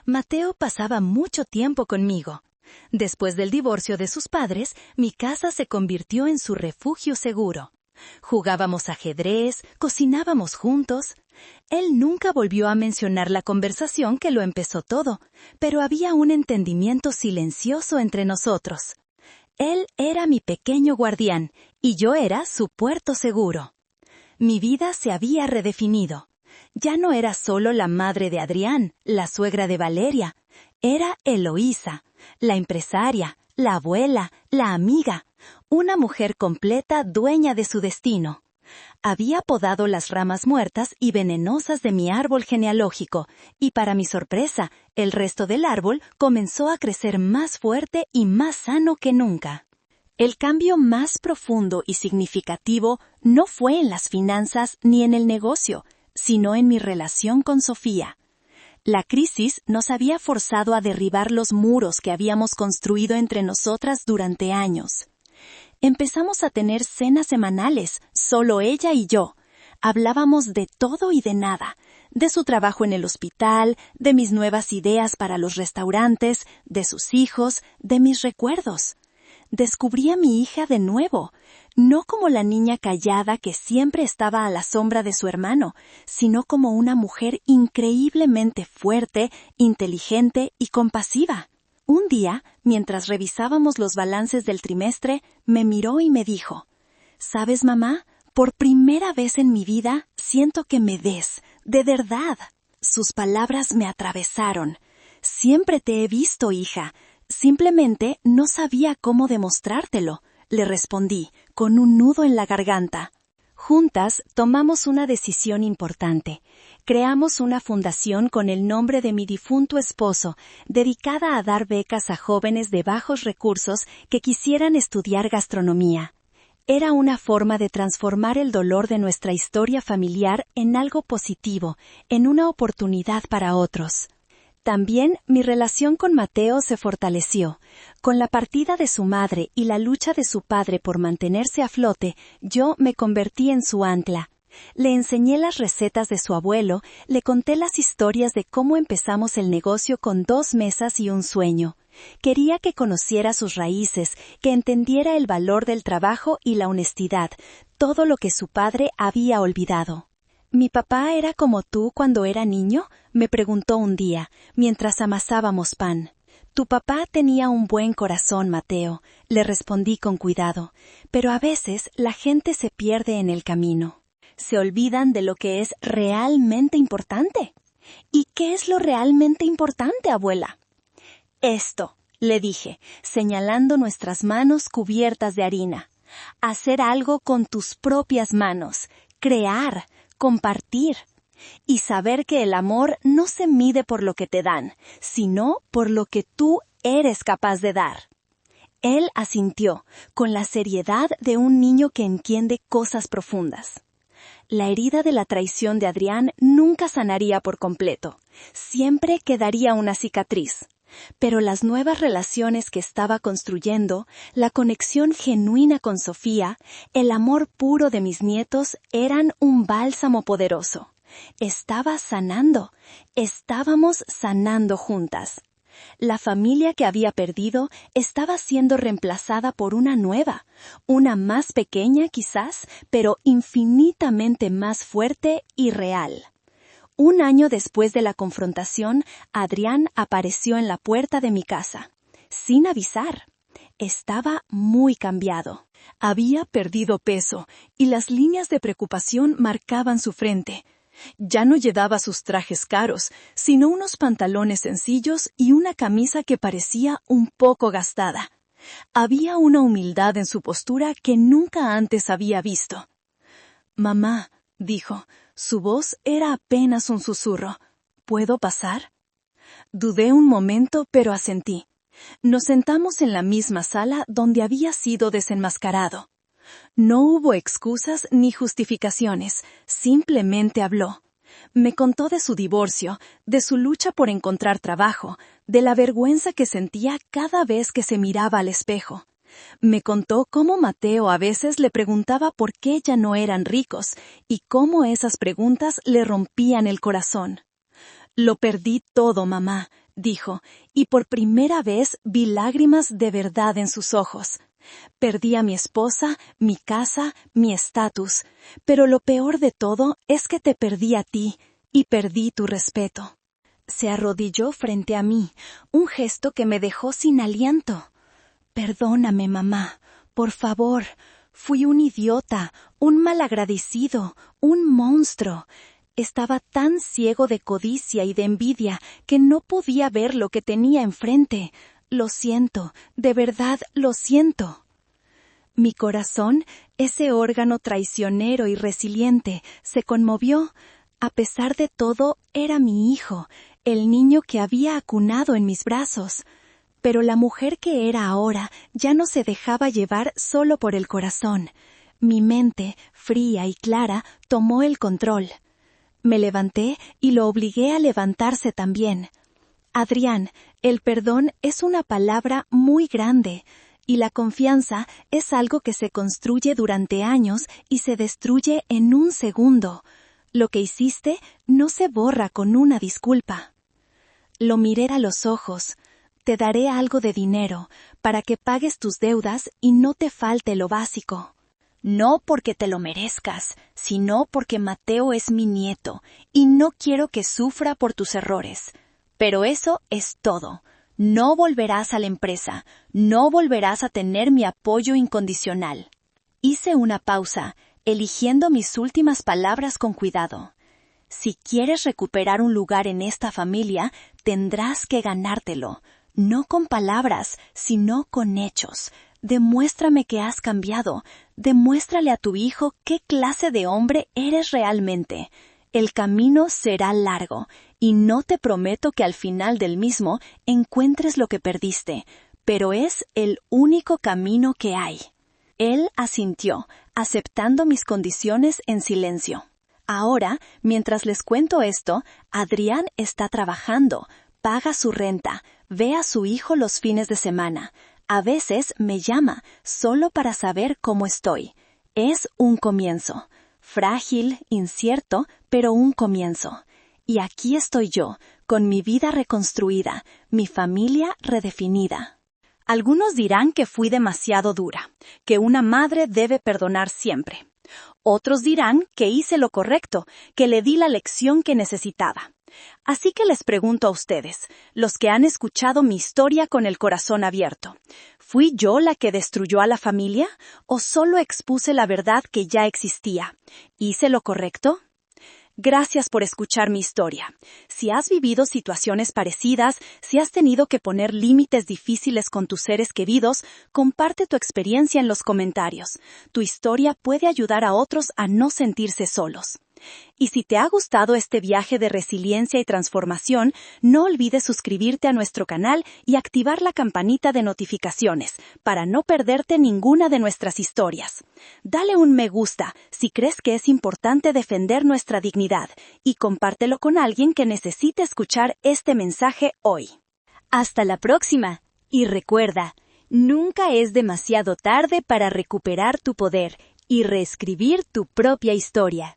Mateo pasaba mucho tiempo conmigo. Después del divorcio de sus padres, mi casa se convirtió en su refugio seguro. Jugábamos ajedrez, cocinábamos juntos. Él nunca volvió a mencionar la conversación que lo empezó todo, pero había un entendimiento silencioso entre nosotros. Él era mi pequeño guardián, y yo era su puerto seguro. Mi vida se había redefinido. Ya no era solo la madre de Adrián, la suegra de Valeria. Era Eloísa, la empresaria, la abuela, la amiga, una mujer completa dueña de su destino. Había podado las ramas muertas y venenosas de mi árbol genealógico, y para mi sorpresa, el resto del árbol comenzó a crecer más fuerte y más sano que nunca. El cambio más profundo y significativo no fue en las finanzas ni en el negocio, sino en mi relación con Sofía. La crisis nos había forzado a derribar los muros que habíamos construido entre nosotras durante años. Empezamos a tener cenas semanales, solo ella y yo. Hablábamos de todo y de nada, de su trabajo en el hospital, de mis nuevas ideas para los restaurantes, de sus hijos, de mis recuerdos. Descubrí a mi hija de nuevo, no como la niña callada que siempre estaba a la sombra de su hermano, sino como una mujer increíblemente fuerte, inteligente y compasiva. Un día, mientras revisábamos los balances del trimestre, me miró y me dijo: «¿Sabes, mamá? Por primera vez en mi vida siento que me ves, de verdad». Sus palabras me atravesaron. «Siempre te he visto, hija. Simplemente no sabía cómo demostrártelo», le respondí, con un nudo en la garganta. Juntas tomamos una decisión importante. Creamos una fundación con el nombre de mi difunto esposo, dedicada a dar becas a jóvenes de bajos recursos que quisieran estudiar gastronomía. Era una forma de transformar el dolor de nuestra historia familiar en algo positivo, en una oportunidad para otros. También mi relación con Mateo se fortaleció. Con la partida de su madre y la lucha de su padre por mantenerse a flote, yo me convertí en su ancla. Le enseñé las recetas de su abuelo, le conté las historias de cómo empezamos el negocio con 2 mesas y un sueño. Quería que conociera sus raíces, que entendiera el valor del trabajo y la honestidad, todo lo que su padre había olvidado. «¿Mi papá era como tú cuando era niño?», me preguntó un día, mientras amasábamos pan. «Tu papá tenía un buen corazón, Mateo», le respondí con cuidado, «pero a veces la gente se pierde en el camino. Se olvidan de lo que es realmente importante». «¿Y qué es lo realmente importante, abuela?». «Esto», le dije, señalando nuestras manos cubiertas de harina. «Hacer algo con tus propias manos, crear, compartir, y saber que el amor no se mide por lo que te dan, sino por lo que tú eres capaz de dar». Él asintió, con la seriedad de un niño que entiende cosas profundas. La herida de la traición de Adrián nunca sanaría por completo. Siempre quedaría una cicatriz. Pero las nuevas relaciones que estaba construyendo, la conexión genuina con Sofía, el amor puro de mis nietos eran un bálsamo poderoso. Estaba sanando. Estábamos sanando juntas. La familia que había perdido estaba siendo reemplazada por una nueva, una más pequeña quizás, pero infinitamente más fuerte y real. 1 año después de la confrontación, Adrián apareció en la puerta de mi casa, sin avisar. Estaba muy cambiado. Había perdido peso y las líneas de preocupación marcaban su frente. Ya no llevaba sus trajes caros, sino unos pantalones sencillos y una camisa que parecía un poco gastada. Había una humildad en su postura que nunca antes había visto. «Mamá», dijo, su voz era apenas un susurro. «¿Puedo pasar?» Dudé un momento, pero asentí. Nos sentamos en la misma sala donde había sido desenmascarado. No hubo excusas ni justificaciones, simplemente habló. Me contó de su divorcio, de su lucha por encontrar trabajo, de la vergüenza que sentía cada vez que se miraba al espejo. Me contó cómo Mateo a veces le preguntaba por qué ya no eran ricos y cómo esas preguntas le rompían el corazón. «Lo perdí todo, mamá», dijo, y por primera vez vi lágrimas de verdad en sus ojos. Perdí a mi esposa, mi casa, mi estatus, pero lo peor de todo es que te perdí a ti y perdí tu respeto. Se arrodilló frente a mí, un gesto que me dejó sin aliento. «Perdóname, mamá, por favor. Fui un idiota, un malagradecido, un monstruo. Estaba tan ciego de codicia y de envidia que no podía ver lo que tenía enfrente. Lo siento, de verdad lo siento». Mi corazón, ese órgano traicionero y resiliente, se conmovió. A pesar de todo, era mi hijo, el niño que había acunado en mis brazos. Pero la mujer que era ahora ya no se dejaba llevar solo por el corazón. Mi mente, fría y clara, tomó el control. Me levanté y lo obligué a levantarse también. «Adrián, el perdón es una palabra muy grande, y la confianza es algo que se construye durante años y se destruye en un segundo. Lo que hiciste no se borra con una disculpa». Lo miré a los ojos. «Te daré algo de dinero para que pagues tus deudas y no te falte lo básico». «No porque te lo merezcas, sino porque Mateo es mi nieto y no quiero que sufra por tus errores. Pero eso es todo. No volverás a la empresa, no volverás a tener mi apoyo incondicional». Hice una pausa, eligiendo mis últimas palabras con cuidado. «Si quieres recuperar un lugar en esta familia, tendrás que ganártelo, no con palabras, sino con hechos. Demuéstrame que has cambiado, demuéstrale a tu hijo qué clase de hombre eres realmente. El camino será largo, y no te prometo que al final del mismo encuentres lo que perdiste, pero es el único camino que hay». Él asintió, aceptando mis condiciones en silencio. Ahora, mientras les cuento esto, Adrián está trabajando, paga su renta, ve a su hijo los fines de semana. A veces me llama, solo para saber cómo estoy. Es un comienzo. Frágil, incierto, pero un comienzo. Y aquí estoy yo, con mi vida reconstruida, mi familia redefinida. Algunos dirán que fui demasiado dura, que una madre debe perdonar siempre. Otros dirán que hice lo correcto, que le di la lección que necesitaba. Así que les pregunto a ustedes, los que han escuchado mi historia con el corazón abierto, ¿fui yo la que destruyó a la familia o solo expuse la verdad que ya existía? ¿Hice lo correcto? Gracias por escuchar mi historia. Si has vivido situaciones parecidas, si has tenido que poner límites difíciles con tus seres queridos, comparte tu experiencia en los comentarios. Tu historia puede ayudar a otros a no sentirse solos. Y si te ha gustado este viaje de resiliencia y transformación, no olvides suscribirte a nuestro canal y activar la campanita de notificaciones para no perderte ninguna de nuestras historias. Dale un me gusta si crees que es importante defender nuestra dignidad y compártelo con alguien que necesite escuchar este mensaje hoy. Hasta la próxima y recuerda, nunca es demasiado tarde para recuperar tu poder y reescribir tu propia historia.